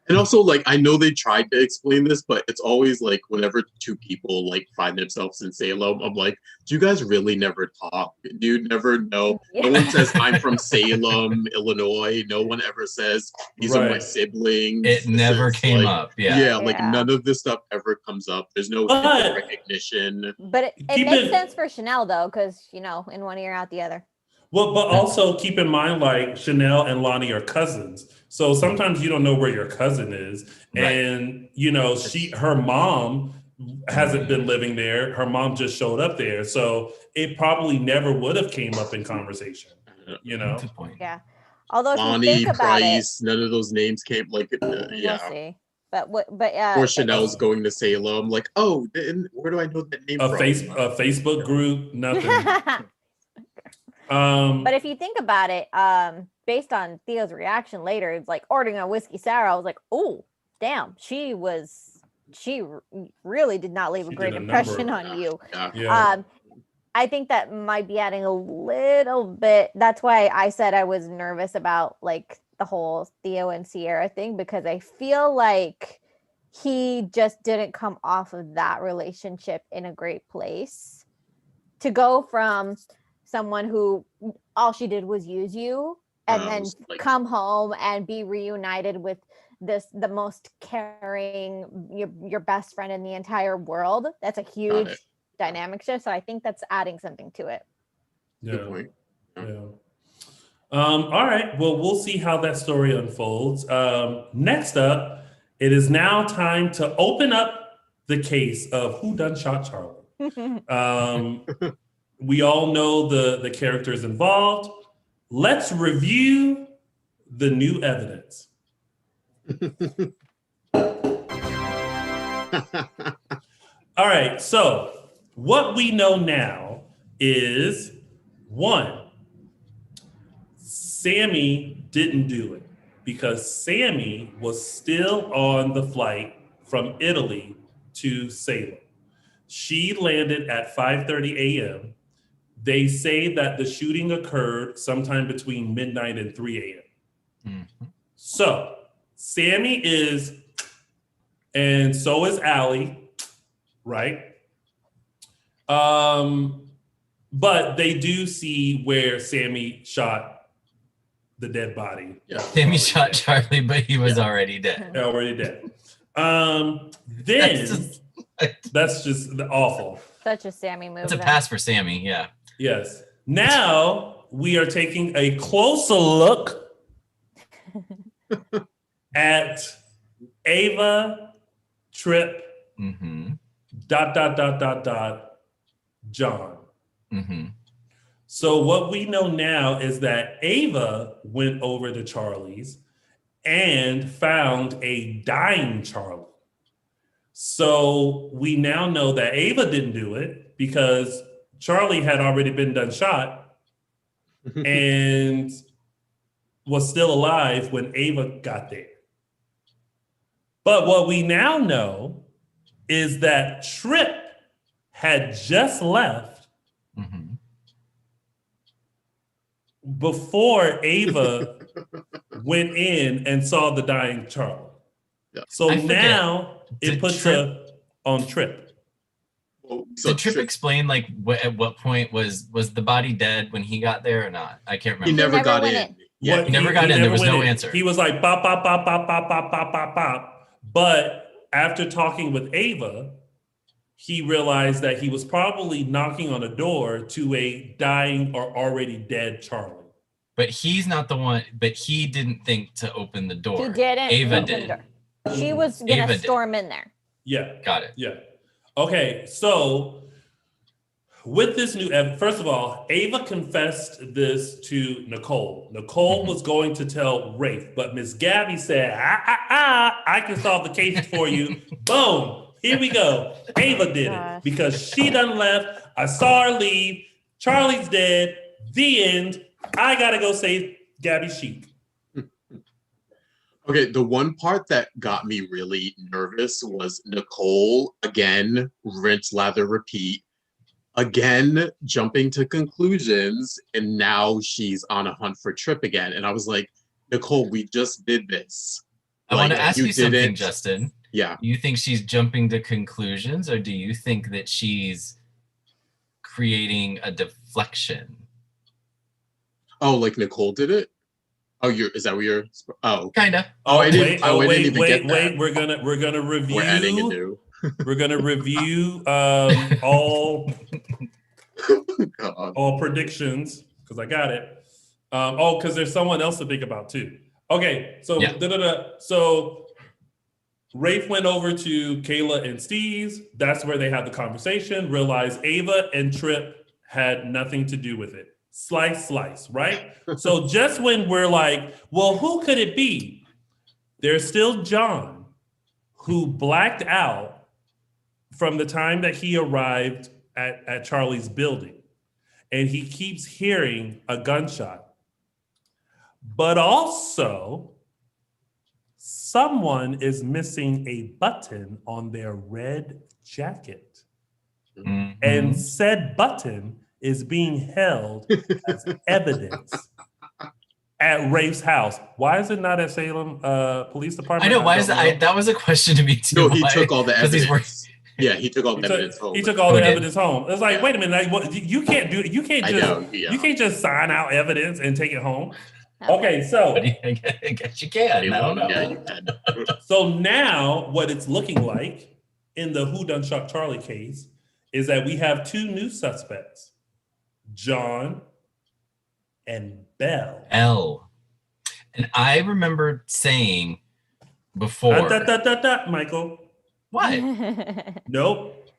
And also, I know they tried to explain this, but it's always whenever two people find themselves in Salem, I'm like, do you guys really never talk? Do you never know? Yeah. No one says I'm from Salem, Illinois. No one ever says these are my siblings. It never came up. Yeah, none of this stuff ever comes up. There's no recognition. But it makes sense for Chanel though, because in one ear out the other. Well, but also keep in mind, Chanel and Lonnie are cousins. So sometimes you don't know where your cousin is. Right. And, her mom hasn't been living there. Her mom just showed up there. So it probably never would have came up in conversation, Good point. Yeah. Although if Lonnie, you think about Price, none of those names came we'll see. But or Chanel's going to Salem, where do I know that name from? A Facebook group, nothing. But if you think about it, based on Theo's reaction later, it's ordering a whiskey sour. I was like, oh, damn, she really did not leave a great impression on you. Yeah. I think that might be adding a little bit. That's why I said I was nervous about the whole Theo and Ciara thing, because I feel like he just didn't come off of that relationship in a great place. To go from someone who all she did was use you and then come home and be reunited with the most caring, your best friend in the entire world. That's a huge dynamic shift. So I think that's adding something to it. Yeah. All right. Well, we'll see how that story unfolds. Next up, it is now time to open up the case of who done shot Charlie. We all know the characters involved. Let's review the new evidence. All right, so what we know now is, 1, Sammy didn't do it because Sammy was still on the flight from Italy to Salem. She landed at 5:30 a.m. They say that the shooting occurred sometime between midnight and 3 a.m. Mm-hmm. So Sammy is, and so is Allie, right? But they do see where Sammy shot the dead body. Yeah. Sammy shot Charlie, but he was already dead. Already dead. Then that's just awful. Such a Sammy move. It's a pass for Sammy, yeah. Yes. Now we are taking a closer look at Ava, Trip, John. Mm-hmm. So what we know now is that Ava went over to Charlie's and found a dying Charlie. So we now know that Ava didn't do it because Charlie had already been done shot and was still alive when Ava got there. But what we now know is that Trip had just left before Ava went in and saw the dying Charlie. Yeah. So now it puts her on Trip. Did Trip explain like at what point was the body dead when he got there or not? I can't remember. He never got went in. Yeah, he never got in. There was no answer. He was like bop bop bop bop bop bop bop bop bop. But after talking with Ava, he realized that he was probably knocking on a door to a dying or already dead Charlie. But he's not the one. But he didn't think to open the door. He didn't. Ava did. She was gonna storm in there. Yeah. Got it. Yeah. Okay, so with this new evidence, first of all, Ava confessed this to Nicole. Nicole was going to tell Rafe, but Miss Gabby said, I can solve the case for you. Boom, here we go. Ava did it because she done left. I saw her leave. Charlie's dead. The end. I gotta go save Gabby Chic. Okay, the one part that got me really nervous was Nicole, again, rinse, lather, repeat, again, jumping to conclusions, and now she's on a hunt for Trip again. And I was like, Nicole, we just did this. I want to ask you something, Justin. Yeah. Do you think she's jumping to conclusions, or do you think that she's creating a deflection? Oh, like Nicole did it? Oh, is that what you're? Oh, Kinda. Oh, I didn't. Wait. We're gonna review. We're adding a new. We're gonna review all predictions because I got it. Because there's someone else to think about too. Okay, so so Rafe went over to Kayla and Steve's. That's where they had the conversation. Realized Ava and Trip had nothing to do with it. Slice, right? So just when we're like, well, who could it be? There's still John, who blacked out from the time that he arrived at Charlie's building. And he keeps hearing a gunshot. But also, someone is missing a button on their red jacket. Mm-hmm. And said button is being held as evidence at Rafe's house. Why is it not at Salem Police Department? I know. Why is that? That was a question to me too. No, he took all the evidence. Yeah, he took all the evidence home. He took all the evidence home. It's like, wait a minute, you can't do it. You can't just sign out evidence and take it home. Okay, so I guess you can. I don't know. Yeah, you can. So now, what it's looking like in the Who Done Shot Charlie case is that we have two new suspects. John and Belle. And I remember saying before. Michael. What? Nope.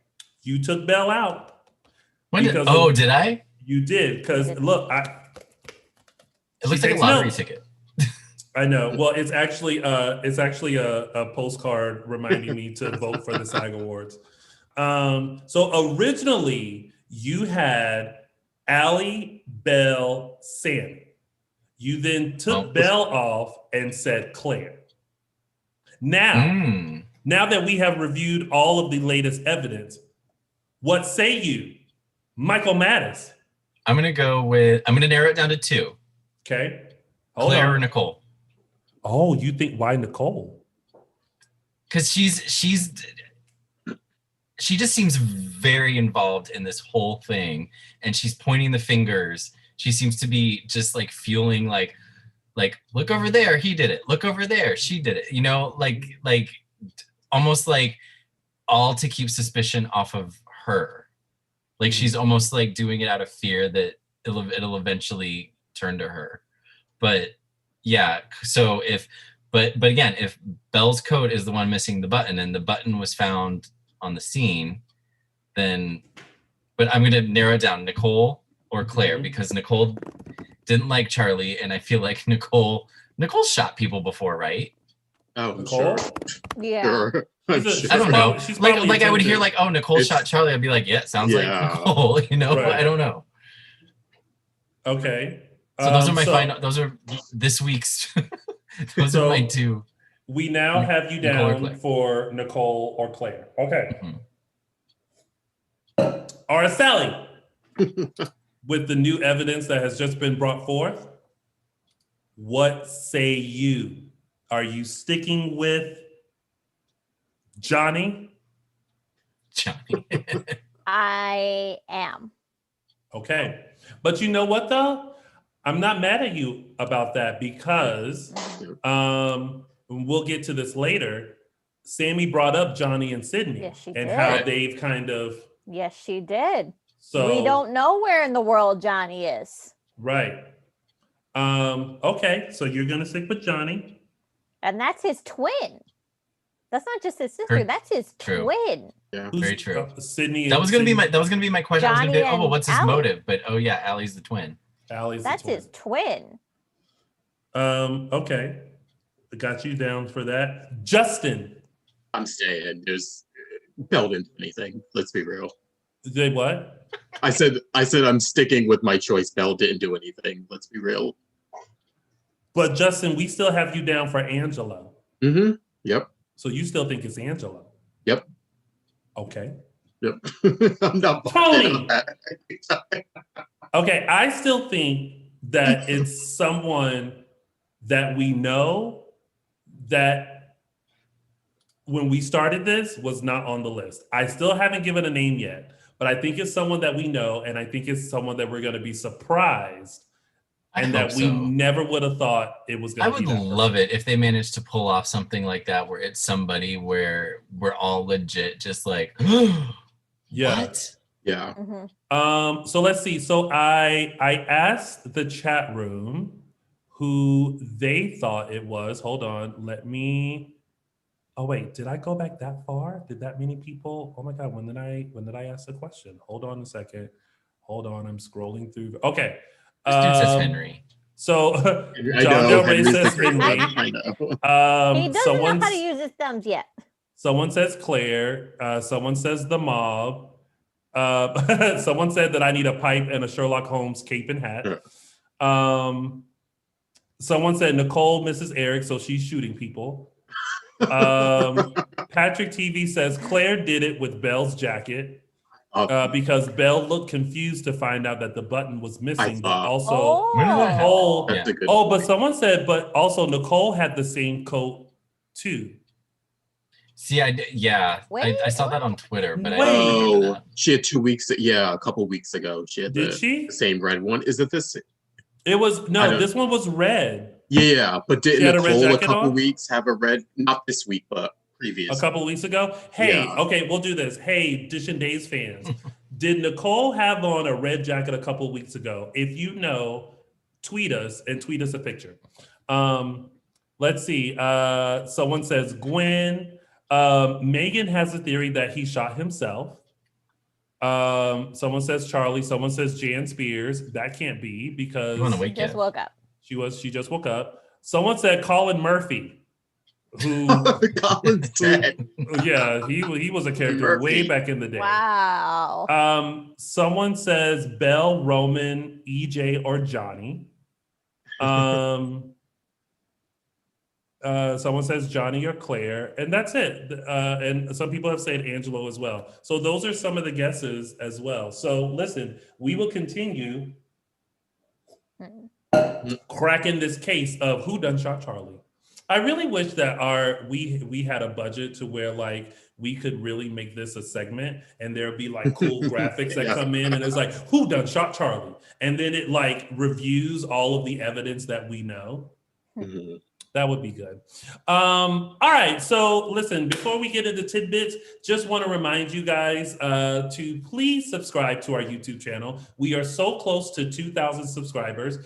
You took Belle out. Did I? You did. Because look, it looks like a lottery ticket. I know. Well, it's actually a postcard reminding me to vote for the SAG Awards. So originally you had Allie, Belle, Sammy. You then took Belle off and said Claire. Now that we have reviewed all of the latest evidence, what say you? Michael Mattis. I'm going to narrow it down to two. Okay. Claire or Nicole. Oh, you think why Nicole? Because she just seems very involved in this whole thing, and she's pointing the fingers. She seems to be just like fueling like look over there, he did it. Look over there, she did it. You know, like almost like all to keep suspicion off of her. Like she's almost like doing it out of fear that it'll eventually turn to her. But yeah, so but again, if Belle's coat is the one missing the button and the button was found on the scene, then, but I'm going to narrow it down, Nicole or Claire, because Nicole didn't like Charlie, and I feel like Nicole shot people before, right? Oh, Nicole? Sure. Yeah. Sure. I don't know. Like I would hear like, oh, Nicole shot Charlie. I'd be like, yeah, sounds like Nicole. You know, right. I don't know. Okay. So those are my final. Those are this week's. Those are my two. We now have you down for Nicole or Claire. Okay. Mm-hmm. Araceli, with the new evidence that has just been brought forth, what say you? Are you sticking with Johnny? Johnny. I am. Okay. But you know what, though? I'm not mad at you about that because we'll get to this later. Sammy brought up Johnny and Sydney Yes, she and did. how they've kind of. Yes, she did. So we don't know where in the world Johnny is. Right. Okay, so you're going to stick with Johnny. And that's his twin. That's not just his sister. That's his twin. Yeah, very true. Sydney. That was gonna be my question. I was gonna be, Johnny well, what's his and motive? But oh yeah, Allie's the twin. That's his twin. Okay. I got you down for that. Justin. I'm staying. There's Belle didn't do anything. Let's be real. They what? I said I'm sticking with my choice. Belle didn't do anything. Let's be real. But Justin, we still have you down for Angela. Mm-hmm. Yep. So you still think it's Angela? Yep. Okay. Yep. I'm not Tony. Okay, I still think that it's someone that we know that when we started this was not on the list. I still haven't given a name yet, but I think it's someone that we know, and I think it's someone that we're going to be surprised and that we never would have thought it was going to be. I would love it if they managed to pull off something like that where it's somebody where we're all legit just like, yeah. What? Yeah. Mm-hmm. So let's see. So I asked the chat room who they thought it was. Hold on. Let me. Oh wait, did I go back that far? Did that many people? Oh my God, when did I ask the question? Hold on a second. Hold on, I'm scrolling through. Okay. This dude says Henry. So John Del Rey says Henry. I know. He doesn't know how to use his thumbs yet. Someone says Claire. Someone says the mob. Someone said that I need a pipe and a Sherlock Holmes cape and hat. Someone said Nicole misses Eric, so she's shooting people. Patrick TV says Claire did it with Belle's jacket because Belle looked confused to find out that the button was missing. But also, but someone said, but also Nicole had the same coat too. See, I I saw that on Twitter, but she had 2 weeks. Yeah, a couple weeks ago, she had the same red one. Is it this? It was this one was red. Yeah, but did Nicole a couple weeks have a red? Not this week, but previous. A couple weeks ago. Hey, okay, we'll do this. Hey, Dishin Days fans, did Nicole have on a red jacket a couple weeks ago? If you know, tweet us and tweet us a picture. Let's see. Someone says Gwen. Megan has a theory that he shot himself. Someone says Charlie. Someone says Jan Spears. That can't be because she just woke up. She just woke up. Someone said Colin Murphy, who Colin's dead. Yeah, he was a character way back in the day. Wow. Someone says Belle, Roman, EJ, or Johnny. Someone says Johnny or Claire, and that's it. And some people have said Angelo as well. So those are some of the guesses as well. So listen, we will continue cracking this case of who done shot Charlie. I really wish that we had a budget to where like we could really make this a segment and there'd be like cool graphics that come in and it's like who done shot Charlie, and then it like reviews all of the evidence that we know. Mm-hmm. That would be good. All right. So listen, before we get into tidbits, just want to remind you guys to please subscribe to our YouTube channel. We are so close to 2,000 subscribers.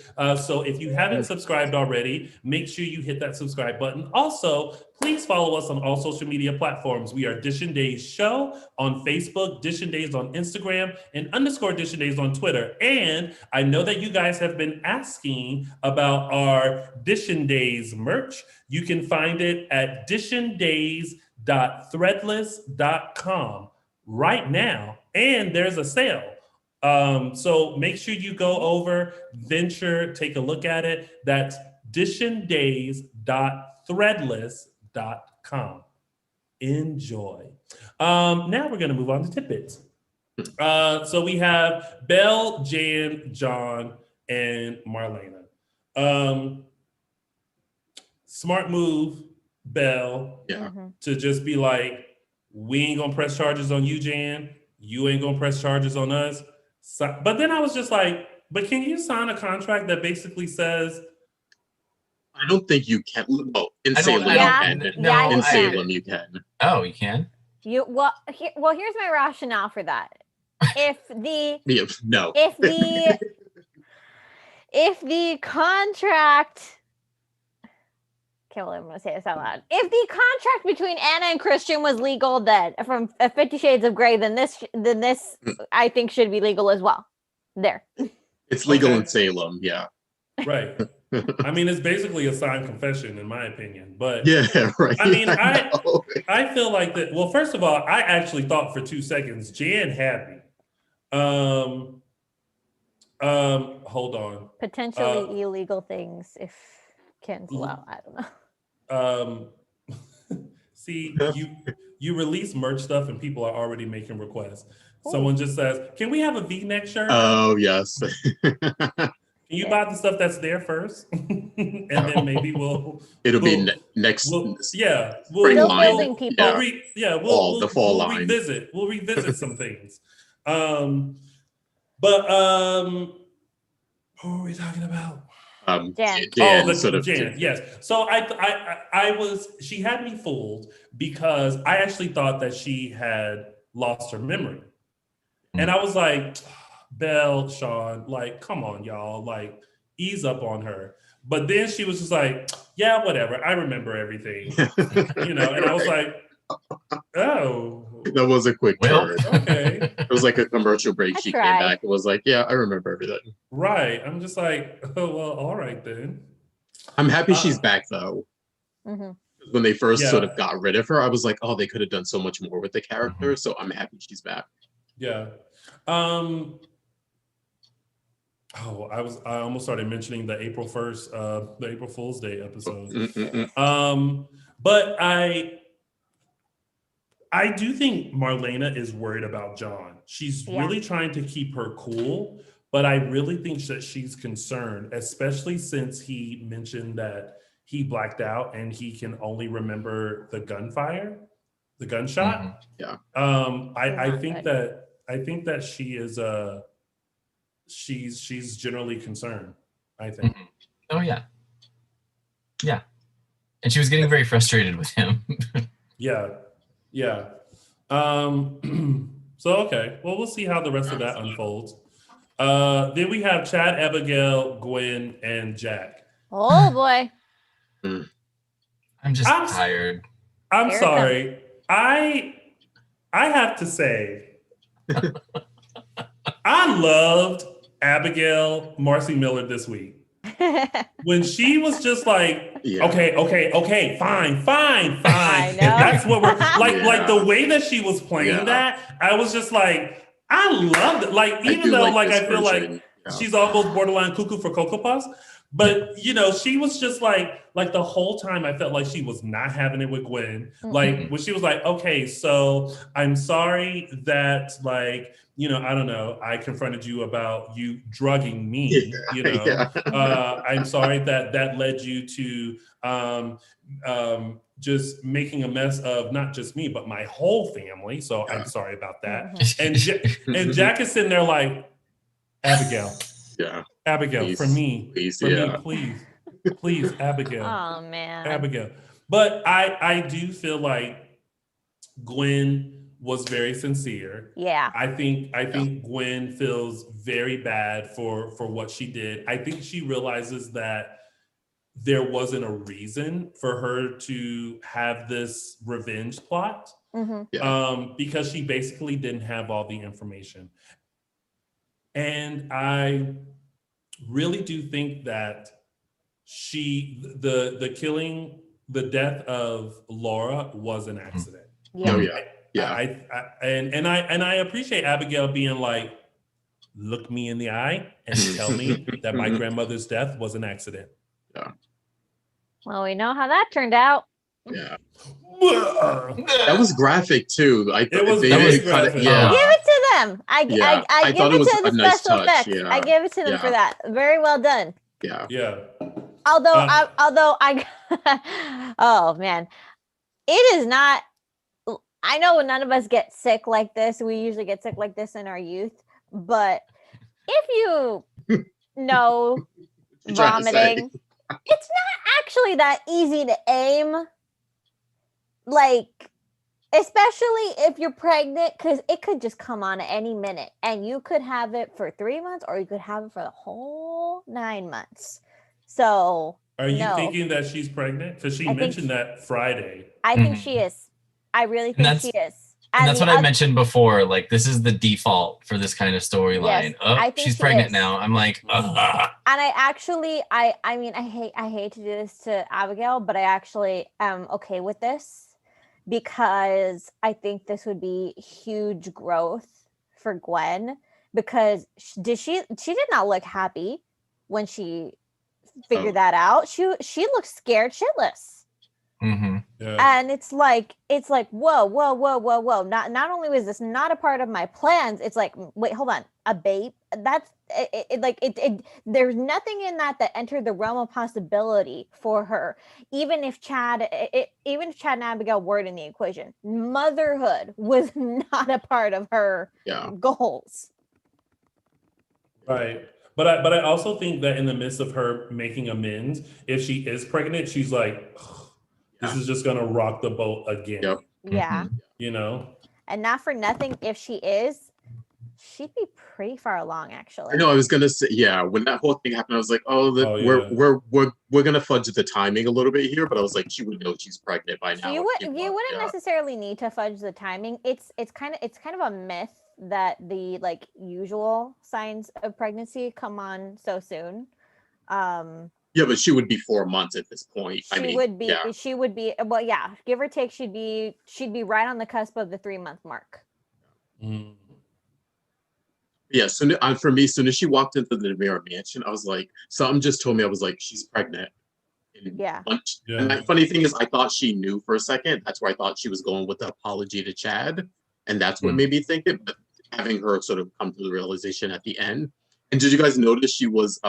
So if you haven't subscribed already, make sure you hit that subscribe button. Also, please follow us on all social media platforms. We are Dishin Days Show on Facebook, Dishin Days on Instagram, and _Dishin Days on Twitter. And I know that you guys have been asking about our Dishin Days merch. You can find it at dishindays.threadless.com right now. And there's a sale. So make sure you go over, venture, take a look at it. That's dishindays.threadless.com. Enjoy. Now we're going to move on to tidbits. So we have Belle, Jan, John, and Marlena. Smart move, Belle, to just be like, we ain't gonna press charges on you, Jan. You ain't gonna press charges on us. So, but then I was just like, but can you sign a contract that basically says, I don't think you can. Oh, in I don't- Salem I you don't- can. no, In you can. Salem you can. Oh, you can? Here's my rationale for that. If the Yeah, no. if the contract, okay, well, I'm gonna say this out loud. If the contract between Anna and Christian was legal, then from 50 Shades of Grey, then this I think should be legal as well. There. It's legal Okay. in Salem, yeah. right? I mean, it's basically a signed confession, in my opinion. But Yeah, right. I mean, know. I feel like that. Well, first of all, I actually thought for 2 seconds Jan had me. Hold on. Potentially illegal things if Ken's allow. I don't know. See, you release merch stuff and people are already making requests. Someone just says, "Can we have a V-neck shirt?" Oh, yes. Can you buy the stuff that's there first, and then maybe It'll be we'll- next. we'll spring Still line. building people. The fall line. revisit. We'll revisit some things. But what were we talking about? Jan. Dan sort of. Jan, yes. So she had me fooled because I actually thought that she had lost her memory. And I was like, Belle, Sean, like, come on, y'all, like, ease up on her. But then she was just like, yeah, whatever. I remember everything, and I was like, oh, That was a quick turn. okay. It was like a commercial break. She came back and was like, yeah, I remember everything. Right. I'm just like, oh, well, all right then. I'm happy she's back, though. Mhm. When they first sort of got rid of her, I was like, oh, they could have done so much more with the character. So I'm happy she's back. Yeah. I almost started mentioning the April 1st, the April Fool's Day episode. But I do think Marlena is worried about John. She's really trying to keep her cool, but I really think that she's concerned, especially since he mentioned that he blacked out and he can only remember the gunshot. Yeah. I think that she is she's generally concerned, I think. Oh yeah. And she was getting very frustrated with him. Yeah. So okay, well, we'll see how the rest of that unfolds. Then we have Chad, Abigail, Gwen, and Jack. Oh boy. I'm just tired. I'm Here it sorry. I have to say, I loved Abigail Marcy Miller this week. When she was just like, okay, fine. I know. That's what we're like the way that she was playing that, I was just like, I loved it. Like, even though I feel like she's almost borderline cuckoo for Cocoa Puffs, but she was just like the whole time I felt like she was not having it with Gwen. Like when she was like, okay, so I'm sorry that I don't know, I confronted you about you drugging me, I'm sorry that led you to just making a mess of not just me, but my whole family. So I'm sorry about that. And Jack is sitting there like, Abigail. Yeah. Abigail, Please, for me, please, Abigail. Oh man. Abigail. But I do feel like Gwen was very sincere. Yeah. I think Gwen feels very bad for what she did. I think she realizes that there wasn't a reason for her to have this revenge plot, because she basically didn't have all the information. And I really do think that the death of Laura was an accident. Oh yeah. I appreciate Abigail being like, look me in the eye and tell me that my grandmother's death was an accident. Yeah. Well, we know how that turned out. Yeah. That was graphic too. It was very graphic. Yeah. Give it to them. I give thought it it was to the a nice special touch, effects. yeah. I give it to them for that. Very well done. Yeah. Yeah. Although I oh man, it is not I know none of us get sick like this. We usually get sick like this in our youth. But if you know You're trying to say. vomiting, it's not actually that easy to aim. Like, especially if you're pregnant, because it could just come on at any minute. And you could have it for 3 months or you could have it for the whole 9 months. So, Are you no. thinking that she's pregnant? Because she mentioned that Friday. I think she is. I really think she is. And that's what I mentioned before. Like, this is the default for this kind of storyline. Yes, I Oh, think she's she pregnant is. now. I'm like, ugh. And I actually, I mean, I hate to do this to Abigail, but I actually am okay with this because I think this would be huge growth for Gwen because she did not look happy when she figured that out. She looked scared shitless. Mm-hmm. Yeah. And it's like whoa. Not only was this not a part of my plans, it's like, wait, hold on, a babe? That's it. There's nothing in that entered the realm of possibility for her. Even if Chad and Abigail weren't in the equation, motherhood was not a part of her goals. Right. But I also think that in the midst of her making amends, if she is pregnant, she's like, this is just gonna rock the boat again. Yep. Yeah. You know? And not for nothing, if she is, she'd be pretty far along, actually. I know. I was gonna say, when that whole thing happened, I was like, we're gonna fudge the timing a little bit here, but I was like, she would know she's pregnant by now. You wouldn't necessarily need to fudge the timing. It's kind of a myth that the like usual signs of pregnancy come on so soon. Yeah, but she would be 4 months at this point. She would be. Well, yeah, give or take. She'd be right on the cusp of the 3-month mark. Mm. Yeah. For me, as soon as she walked into the Mirror Mansion, I was like, something just told me I was like, she's pregnant. And And the funny thing is, I thought she knew for a second. That's where I thought she was going with the apology to Chad, and that's what made me think it. But having her sort of come to the realization at the end. And did you guys notice she was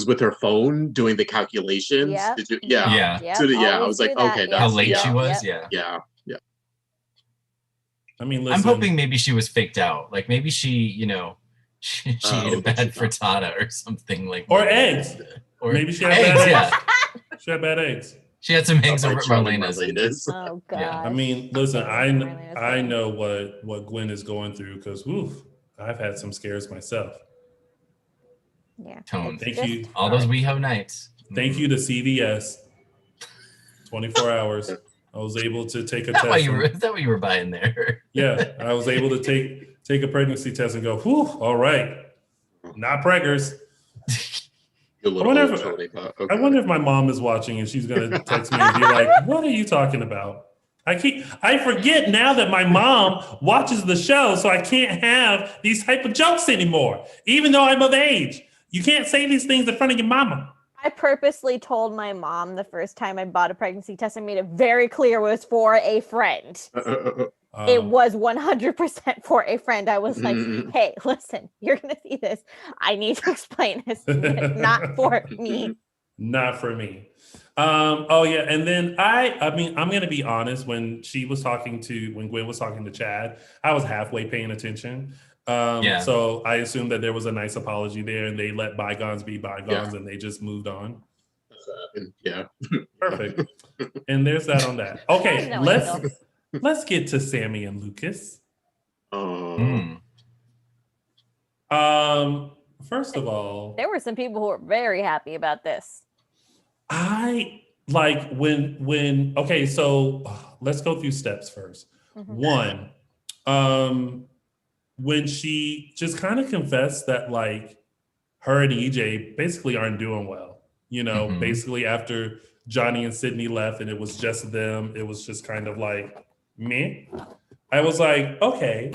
with her phone doing the calculations? Yep. Did you? Yeah. So I was like, okay, that's how late she was. Yeah. I mean, listen, I'm hoping maybe she was faked out. Like maybe she ate a bad frittata or something like. Or eggs. Or maybe she had bad eggs. Yeah. She had bad eggs. She had some eggs over at Marlena's. Oh god. Yeah. I mean, listen, I know what Gwen is going through because I've had some scares myself. Yeah. Tone. Thank you. All those WeHo nights. Thank you to CVS. 24 hours. I was able to take a test. Is that what you were buying there? Yeah, I was able to take a pregnancy test and go, whew, all right. Not preggers. I wonder if my mom is watching and she's gonna text me and be like, what are you talking about? I forget now that my mom watches the show, so I can't have these type of jokes anymore, even though I'm of age. You can't say these things in front of your mama. I purposely told my mom the first time I bought a pregnancy test, I made it very clear it was for a friend. It was 100% for a friend. I was like, hey, listen, you're going to see this. I need to explain this. Not for me. Not for me. And then I mean, I'm going to be honest, when Gwen was talking to Chad, I was halfway paying attention. So I assumed that there was a nice apology there and they let bygones be bygones and they just moved on. Yeah. Perfect. And there's that on that. Okay, let's get to Sammy and Lucas. First of all, there were some people who were very happy about this. I like when okay, so let's go through steps first. One, when she just kind of confessed that like her and EJ basically aren't doing well, basically after Johnny and Sydney left and it was just them, it was just kind of like me. I was like, okay.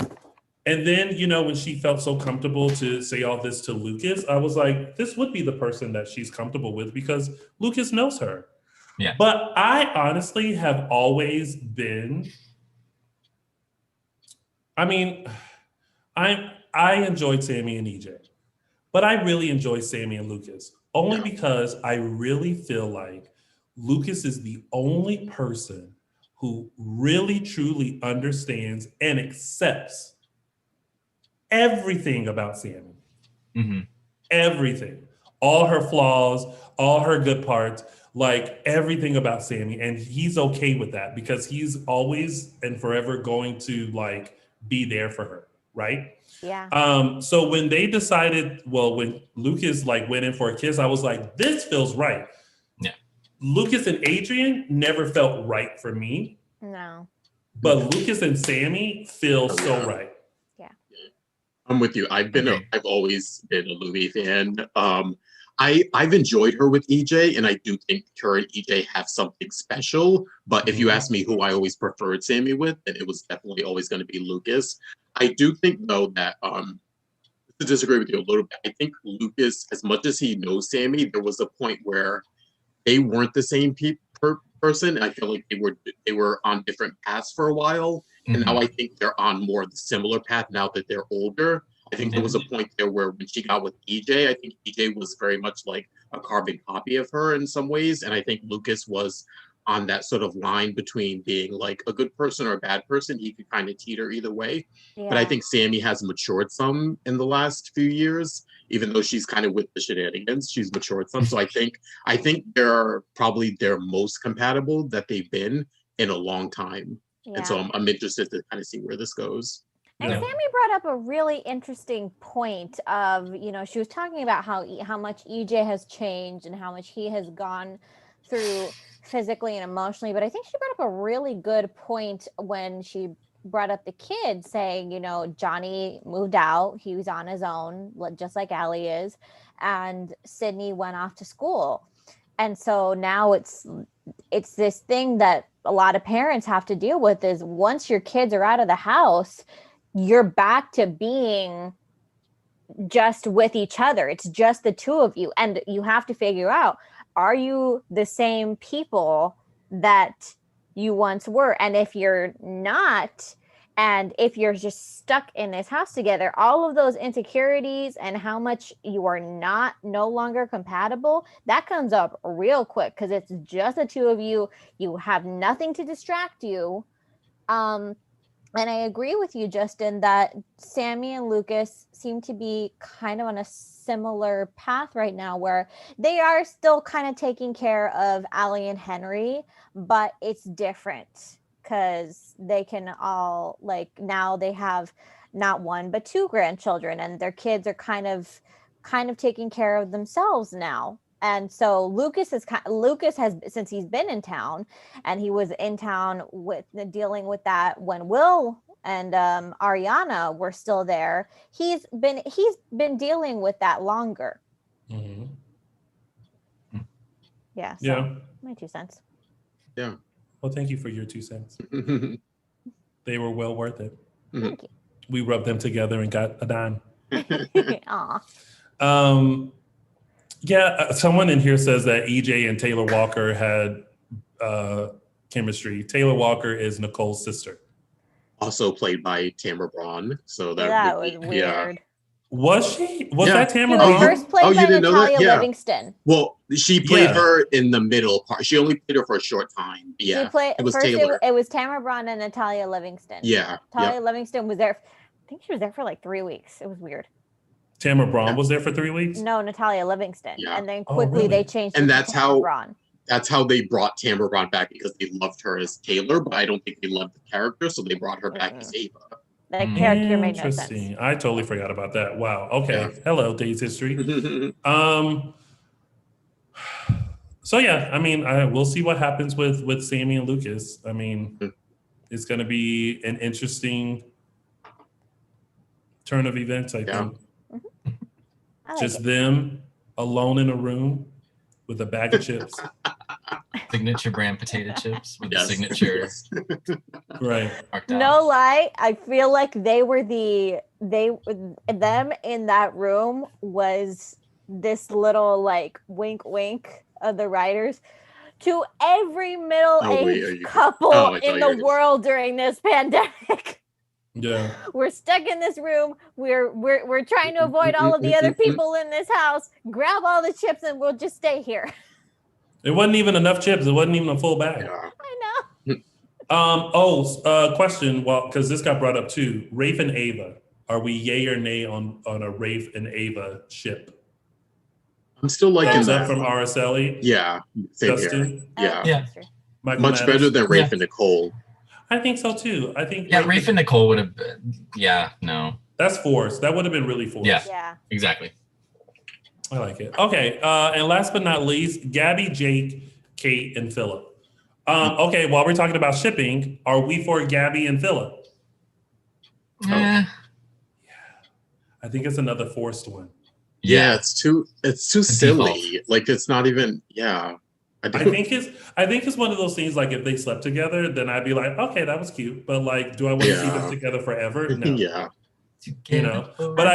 And then, when she felt so comfortable to say all this to Lucas, I was like, this would be the person that she's comfortable with because Lucas knows her. Yeah. But I honestly have always been, I mean, I enjoyed Sammy and EJ, but I really enjoy Sammy and Lucas only because I really feel like Lucas is the only person who really truly understands and accepts everything about Sammy. Mm-hmm. Everything. All her flaws, all her good parts, like everything about Sammy. And he's okay with that because he's always and forever going to like be there for her, right? Yeah. So when they decided, well, when Lucas like went in for a kiss, I was like, this feels right. Yeah. Lucas and Adrian never felt right for me, No. but Lucas and Sammy feel Oh, so yeah. right. I'm with you. I've Okay. always been a Louis fan. I've enjoyed her with EJ, and I do think her and EJ have something special. But if you ask me who I always preferred Sammy with, then it was definitely always going to be Lucas. I do think though that to disagree with you a little bit, I think Lucas, as much as he knows Sammy, there was a point where they weren't the same person. I feel like they were on different paths for a while. And now I think they're on more of the similar path now that they're older. I think there was a point there where when she got with EJ, I think EJ was very much like a carbon copy of her in some ways. And I think Lucas was on that sort of line between being like a good person or a bad person. He could kind of teeter either way. Yeah. But I think Sammy has matured some in the last few years, even though she's kind of with the shenanigans, she's matured some. So I think they're probably their most compatible that they've been in a long time. Yeah. And so I'm interested to kind of see where this goes. And Yeah. Sammy brought up a really interesting point of, she was talking about how much EJ has changed and how much he has gone through physically and emotionally. But I think she brought up a really good point when she brought up the kids saying, Johnny moved out. He was on his own, just like Allie is. And Sydney went off to school. And so now it's this thing that a lot of parents have to deal with is once your kids are out of the house, you're back to being just with each other. It's just the two of you. And you have to figure out, are you the same people that you once were? And if you're not, and if you're just stuck in this house together, all of those insecurities and how much you are no longer compatible, that comes up real quick because it's just the two of you. You have nothing to distract you. And I agree with you, Justin, that Sammy and Lucas seem to be kind of on a similar path right now where they are still kind of taking care of Allie and Henry, but it's different because they can all, like, now they have not one but two grandchildren and their kids are kind of taking care of themselves now. And so Lucas has, since he's been in town, and he was in town with dealing with that when Will and Ariana were still there. He's been dealing with that longer. Mm-hmm. Yeah. So Yeah. my 2 cents. Yeah. Well, thank you for your 2 cents. They were well worth it. Thank you. We rubbed them together and got a dime. Aw. Yeah, someone in here says that EJ and Taylor Walker had chemistry. Taylor Walker is Nicole's sister. Also played by Tamara Braun. So That was weird. Yeah. Was she? Was Yeah. that She Tamara was Braun? first played by didn't know that? Natalia Yeah. Livingston. Well, she played Yeah. her in the middle part. She only played her for a short time. Yeah. She played, it was first Taylor. it was Tamara Braun and Natalia Livingston. Yeah. Natalia Livingston was there. I think she was there for like 3 weeks. It was weird. Tamara Braun Yeah. was there for 3 weeks? No, Natalia Livingston. Yeah. And then Oh, quickly really? they changed And it to that's Tamara how- Braun. That's how they brought Tamara Braun back, because they loved her as Taylor, but I don't think they loved the character, so they brought her back as Ava. That character made no Interesting. sense. I totally forgot about that. Wow. Okay. Yeah. Hello, Days History. So yeah, I mean, we'll see what happens with Sammy and Lucas. I mean, it's going to be an interesting turn of events, I think. I like Just it. them alone in a room with a bag of chips. Signature brand potato chips with Yes. the signature Yes. Right. marked out. No lie, I feel like them in that room was this little like wink wink of the writers to every middle-aged couple I thought in you the were- world during this pandemic. Yeah. We're stuck in this room. We're trying to avoid all of the other people in this house. Grab all the chips and we'll just stay here. It wasn't even enough chips. It wasn't even a full bag. Yeah. I know. Question. Well, because this got brought up too. Rafe and Ava. Are we yay or nay on a Rafe and Ava ship? I'm still liking Thumbs that. up from Araceli. Yeah, same here. Justin. Yeah. Yeah. Michael Much Maddox. better than Rafe Yeah. and Nicole. I think so too. I think Yeah, Rafe and Nicole would have been, yeah, no. that's forced. That would have been really forced. Yeah. Yeah. Exactly. I like it. Okay. And last but not least, Gabby, Jake, Kate, and Philip. Okay, while we're talking about shipping, are we for Gabby and Philip? Eh, I think it's another forced one. Yeah, it's too silly. default. Like it's not even. Yeah, I think it's one of those things. Like if they slept together, then I'd be like, okay, that was cute. But like, do I want to see them together forever? No. Yeah. You know, but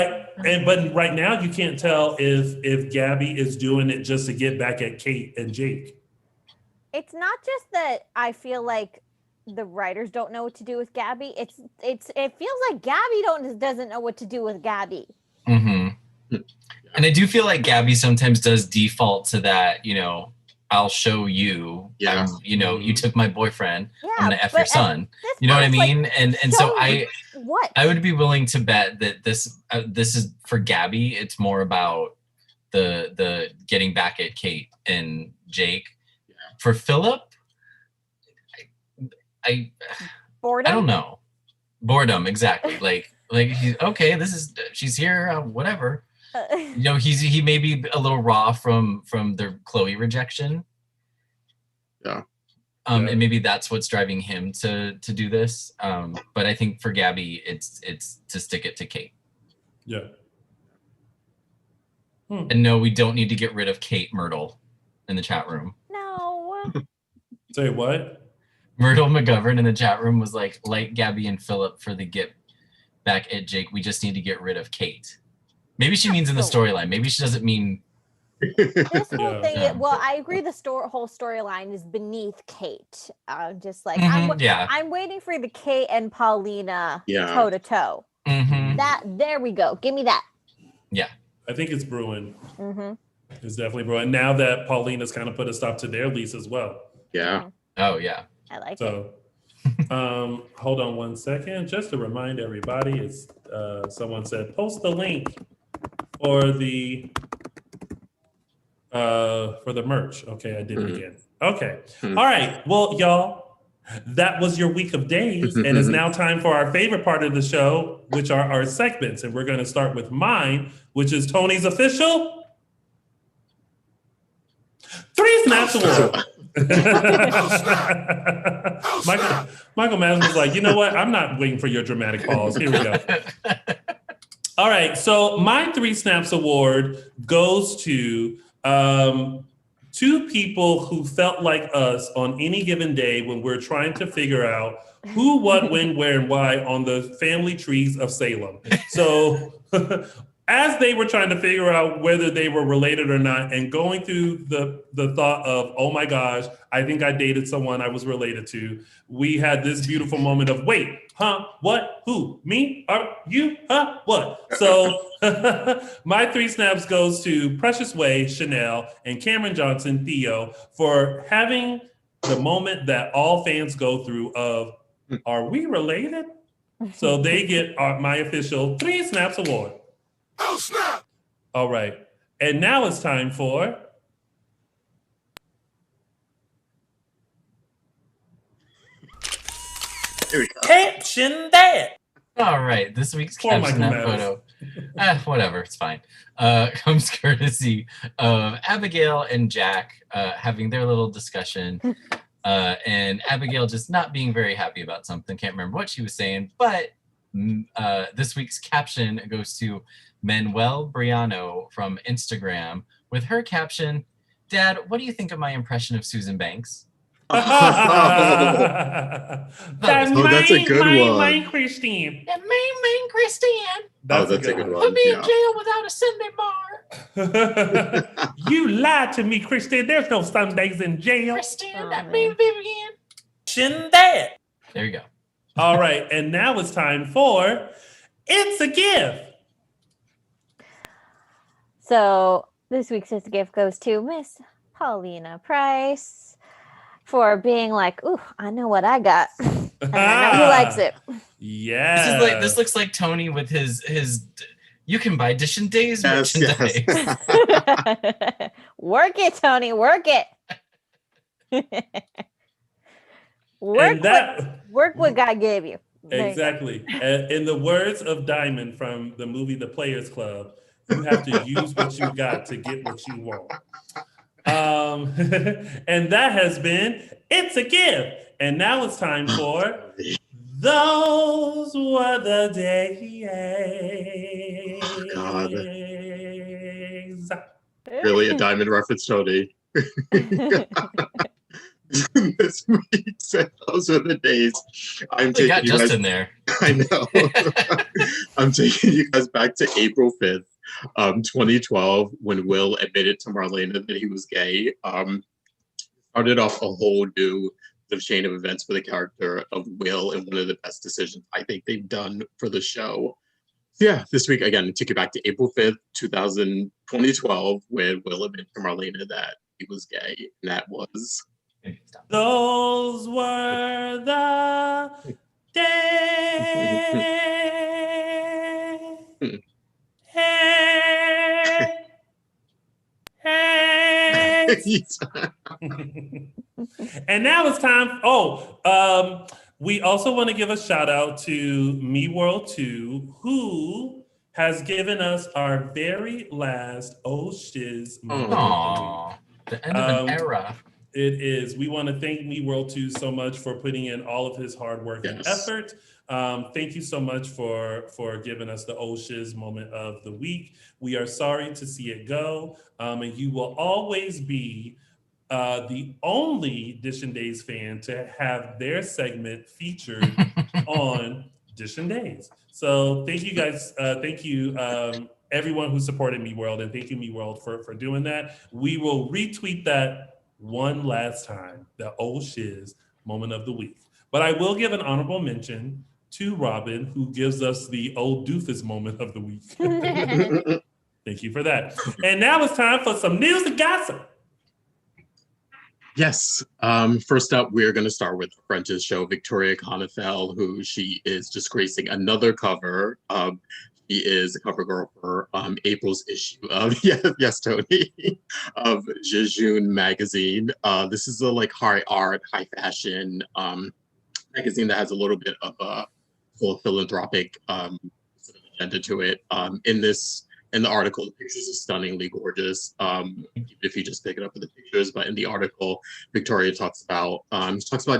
right now you can't tell if Gabby is doing it just to get back at Kate and Jake. It's not just that I feel like the writers don't know what to do with Gabby. It feels like Gabby doesn't know what to do with Gabby. Mm-hmm. And I do feel like Gabby sometimes does default to that, I'll show you. Yeah. You took my boyfriend. Yeah, I'm gonna F your son. You know what I mean? And so what? I would be willing to bet that this is for Gabby. It's more about the getting back at Kate and Jake. Yeah. For Philip, I Boredom? I don't know. Boredom, exactly. like okay, she's here, whatever. He may be a little raw from the Chloe rejection. Yeah. And maybe that's what's driving him to do this. But I think for Gabby, it's to stick it to Kate. Yeah. And no, we don't need to get rid of Kate Myrtle in the chat room. No. Say what? Myrtle McGovern in the chat room was like Gabby and Philip for the get back at Jake. We just need to get rid of Kate. Maybe she means in the storyline. Maybe she doesn't mean. This whole thing. Yeah. Well, I agree. The whole storyline is beneath Kate. Just like I'm waiting for the Kate and Paulina toe to toe. There we go. Give me that. Yeah. I think it's brewing. It's definitely brewing. Now that Paulina's kind of put a stop to their lease as well. Yeah. Oh yeah. I like it. So, hold on one second. Just to remind everybody, it's someone said post the link for the merch. Okay, I did it again. Okay. All right. Well, y'all, that was your week of days, and it's now time for our favorite part of the show, which are our segments. And we're going to start with mine, which is Tony's official 3 Snaps Award. Michael Madden was like, you know what? I'm not waiting for your dramatic pause. Here we go. All right. So my 3 Snaps Award goes to 2 people who felt like us on any given day when we're trying to figure out who, what, when, where, and why on the family trees of Salem. So as they were trying to figure out whether they were related or not, and going through the thought of, oh my gosh, I think I dated someone I was related to, we had this beautiful moment of, wait, huh, what, who, me, are you, huh, what? So my 3 snaps goes to Precious Way, Chanel, and Cameron Johnson, Theo, for having the moment that all fans go through of, are we related? So they get my official 3 Snaps Award. Oh, snap! All right. And now it's time for... Here we go. Caption that! All right. This week's Poor caption Michael that photo. Whatever. It's fine. Comes courtesy of Abigail and Jack having their little discussion. And Abigail just not being very happy about something. Can't remember what she was saying. But this week's caption goes to Manuel Briano from Instagram with her caption, Dad, what do you think of my impression of Susan Banks? That's a good one. Main Christine. Yeah, main Christine. That's a good one. Put me in Yeah. jail without a Sunday bar. You lied to me, Christine. There's no Sundays in jail. Christine, that mean Vivian. Shin that. There you go. All right, and now it's time for It's a Gift. So this week's gift goes to Miss Paulina Price for being like, ooh, I know what I got. And I know he likes it. Yeah. This looks like Tony with his you can buy Dishin Days Yes, merchandise. yes. Work it, Tony. Work it. Work what God gave you. There you Exactly. In the words of Diamond from the movie The Players Club, you have to use what you got to get what you want. And that has been It's a Gift. And now it's time for Those Were the Days. Oh, God. Really a diamond reference, Tony. This week said those are the days. I'm They taking got you Justin guys. there. I know. I'm taking you guys back to April 5th, 2012, when Will admitted to Marlena that he was gay. Started off a whole new chain of events for the character of Will, and one of the best decisions I think they've done for the show. Yeah, this week again, took you back to April 5th, 2012, when Will admitted to Marlena that he was gay, and that was. Those were the days. Hey. And now it's time. We also want to give a shout out to Me World 2, who has given us our very last Oh Shiz moment. Aww, the end of an era. It is. We want to thank Me World 2 so much for putting in all of his hard work and effort. Thank you so much for giving us the Oh Shiz moment of the week. We are sorry to see it go. And you will always be the only Dishin Days fan to have their segment featured on Dishin Days. So thank you guys. Thank you, everyone who supported Me World, and thank you, Me World, for doing that. We will retweet that one last time, the Oh Shiz moment of the week. But I will give an honorable mention to Robin, who gives us the old doofus moment of the week. Thank you for that. And now it's time for some news and gossip. Yes. First up, we're going to start with a friend of the show, Victoria Konefel, who she is disgracing another cover. She is a cover girl for April's issue of yes, Tony, of Jejune magazine. This is a high art, high fashion magazine that has a little bit of a full philanthropic agenda to it. In the article, the pictures are stunningly gorgeous. If you just pick it up with the pictures, but in the article, Victoria talks about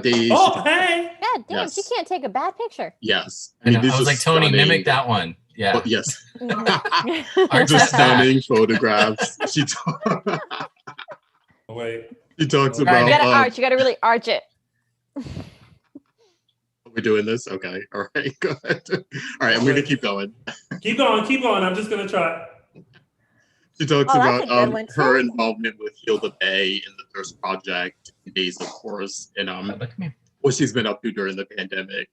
days. Oh, hey! God damn, yes. She can't take a bad picture. Yes, I was like, Tony, mimic that one. Yeah. But yes. Just stunning photographs. Wait. She talks about. You gotta arch. You gotta really arch it. We're doing this? Okay. All right. Go ahead. All right. I'm going to keep going. Keep going. I'm just going to try. She talks about her involvement with Hilda Bay in the Thirst Project, Days, of course, and what she's been up to during the pandemic.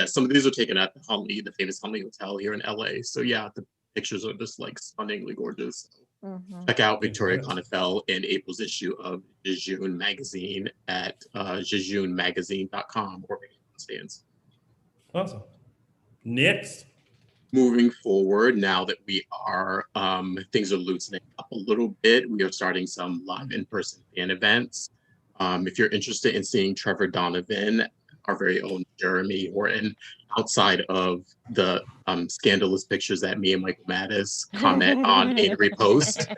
Some of these are taken at the famous Hunley Hotel here in LA. So yeah, the pictures are just stunningly gorgeous. Mm-hmm. Check out Victoria Konefel in April's issue of Jejune magazine at jejunemagazine.com or stands. Awesome. Next. Moving forward, now that we are things are loosening up a little bit, we are starting some live in-person fan events. If you're interested in seeing Trevor Donovan, our very own Jeremy Horton, outside of the scandalous pictures that me and Michael Mattis comment on and repost,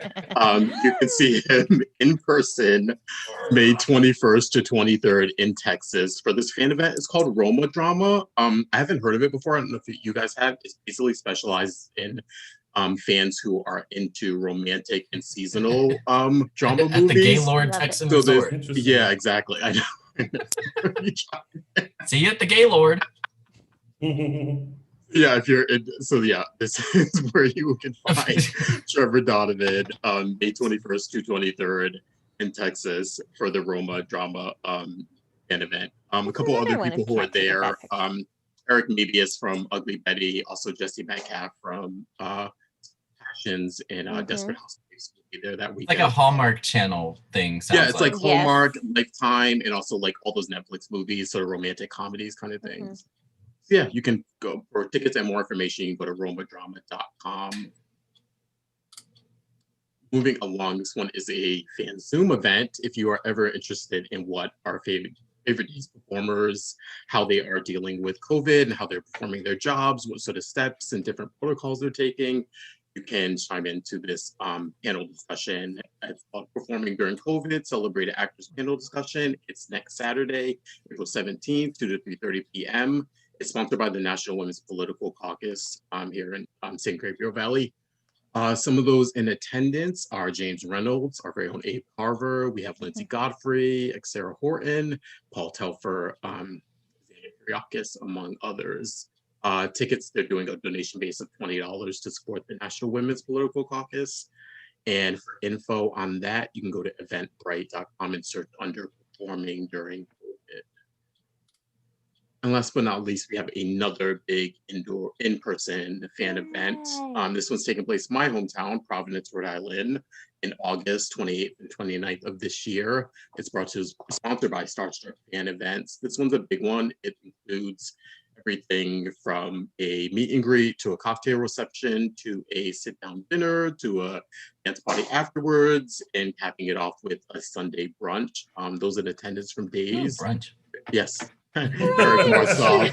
you can see him in person May 21st to 23rd in Texas for this fan event. It's called Roma Drama. I haven't heard of it before. I don't know if you guys have. It's basically specialized in fans who are into romantic and seasonal drama movies. At the Gaylord Texan Resort. Yeah, exactly. I know. See you at the Gaylord. Yeah, if you're in, this is where you can find Trevor Donovan on May 21st to 23rd in Texas for the Roma Drama fan event. A couple other people who are there. Eric Mebius from Ugly Betty, also Jesse Metcalf from Kardashians and Desperate Housewives will be there that Like weekend. a Hallmark Channel thing. Yeah, it's like Yes. Hallmark, Lifetime, and also like all those Netflix movies, sort of romantic comedies kind of things. Yeah, you can go for tickets and more information. You can go to romadrama.com. Moving along, this one is a fan Zoom event. If you are ever interested in what our favorite these performers, how they are dealing with COVID and how they're performing their jobs, what sort of steps and different protocols they're taking, you can chime into this panel discussion. It's called Performing During COVID, Celebrated Actors Panel Discussion. It's next Saturday, April 17th, 2 to 3:30 p.m. It's sponsored by the National Women's Political Caucus here in St. Gabriel Valley. Some of those in attendance are James Reynolds, our very own Abe Carver. We have Lindsay Godfrey, Sarah Horton, Paul Telfer, Kyriakis, among others. Tickets, they're doing a donation base of $20 to support the National Women's Political Caucus. And for info on that, you can go to eventbrite.com and search under Performing During COVID. And last but not least, we have another big indoor in-person fan event. This one's taking place in my hometown, Providence, Rhode Island, in August 28th and 29th of this year. It's sponsored by Starstruck Fan Events. This one's a big one. It includes everything from a meet and greet to a cocktail reception to a sit-down dinner to a dance party afterwards, and capping it off with a Sunday brunch. Those in attendance from Days. Brunch. Yes. Eric Marsoff,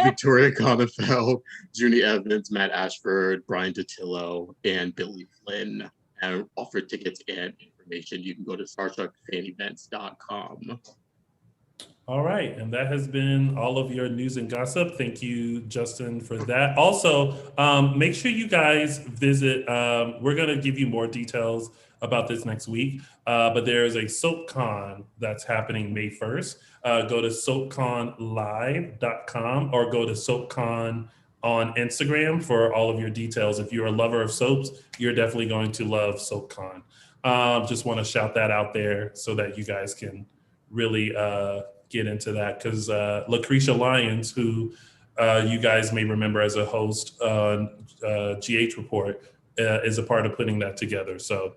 Victoria Conifel, Junie Evans, Matt Ashford, Brian Datillo, and Billy Flynn. And offer tickets and information, you can go to starstruckfanevents.com. All right, and that has been all of your news and gossip. Thank you, Justin, for that. Also, make sure you guys visit. We're going to give you more details about this next week, but there is a SoapCon that's happening May 1st. Go to soapconlive.com or go to SoapCon on Instagram for all of your details. If you're a lover of soaps, you're definitely going to love SoapCon. Just want to shout that out there so that you guys can really get into that, because Lucretia Lyons, who you guys may remember as a host on GH Report, is a part of putting that together. So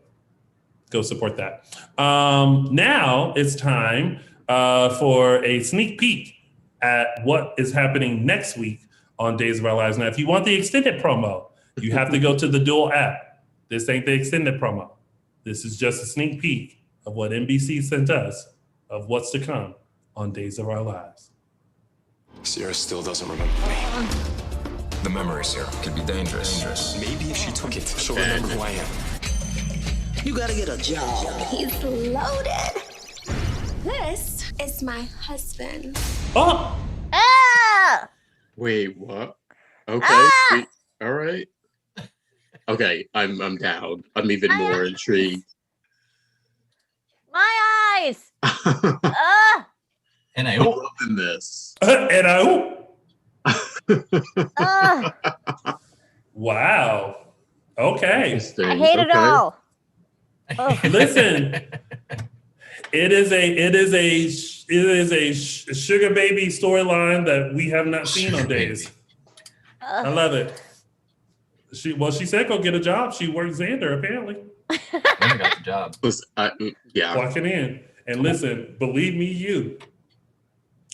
go support that. Now it's time for a sneak peek at what is happening next week on Days of Our Lives. Now, if you want the extended promo, you have to go to the Dual app. This ain't the extended promo. This is just a sneak peek of what NBC sent us of what's to come on Days of Our Lives. Ciara still doesn't remember me. The memory serum could be dangerous. Maybe if she took it, she'll remember who I am. You gotta get a job. He's loaded. This is my husband. Oh! Ah! Wait, what? Okay. Ah! All right. Okay, I'm down. I'm even more intrigued. My eyes! And I I'm hope loving this. And I wow. Okay. Interesting. I hate it Okay. all. Listen, it is a sugar baby storyline that we have not seen on Days. I love it. She said go get a job. She worked Xander apparently. I got the job. Listen, yeah. Walking in. And listen, believe me,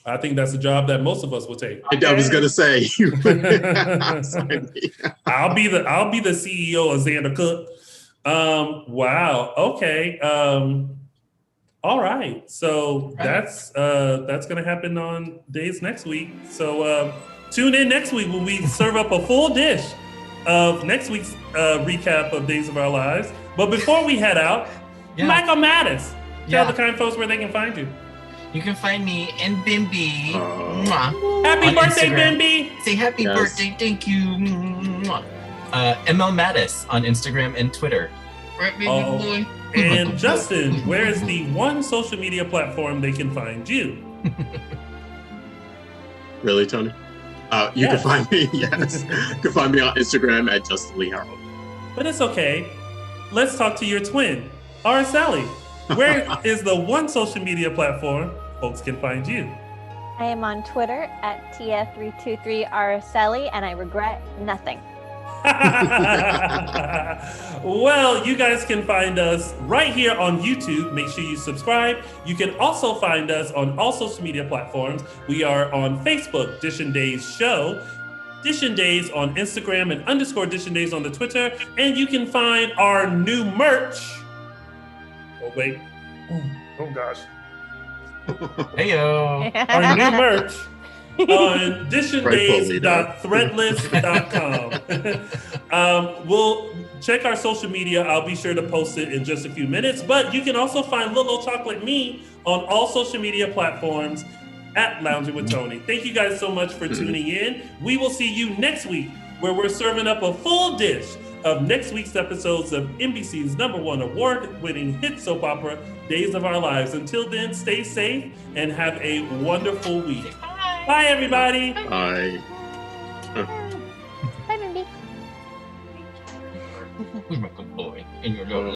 I think that's a job that most of us will take. I was gonna say. I'll be the CEO of Xander Cook. Wow. Okay. All right. So that's gonna happen on Days next week. So tune in next week when we serve up a full dish of next week's recap of Days of Our Lives. But before we head out, Michael Mattis, tell the kind folks where they can find you. You can find me and Bimby. Happy On birthday, Instagram. Bimby! Say happy birthday, thank you. ML Mattis on Instagram and Twitter. Right, baby boy. And Justin, where is the one social media platform they can find you? Really, Tony? You can find me, yes. You can find me on Instagram at Justin Lee Hareld. But it's okay. Let's talk to your twin, Araceli. Where is the one social media platform folks can find you? I am on Twitter at TF323Araceli, and I regret nothing. Well, you guys can find us right here on YouTube. Make sure you subscribe. You can also find us on all social media platforms. We are on Facebook, Dishin Days Show, Dishin Days on Instagram, and _ Dishin Days on the Twitter. And you can find our new merch. Oh, wait. Oh, gosh. Heyo. Our new merch on dishindays.threadless.com. We'll check our social media. I'll be sure to post it in just a few minutes. But you can also find Little Chocolate Me on all social media platforms at Lounging with Tony. Thank you guys so much for tuning in. We will see you next week, where we're serving up a full dish of next week's episodes of NBC's #1 award-winning hit soap opera, Days of Our Lives. Until then, stay safe and have a wonderful week. Bye, everybody. Bye. Bye, baby. Who's my good boy? In your little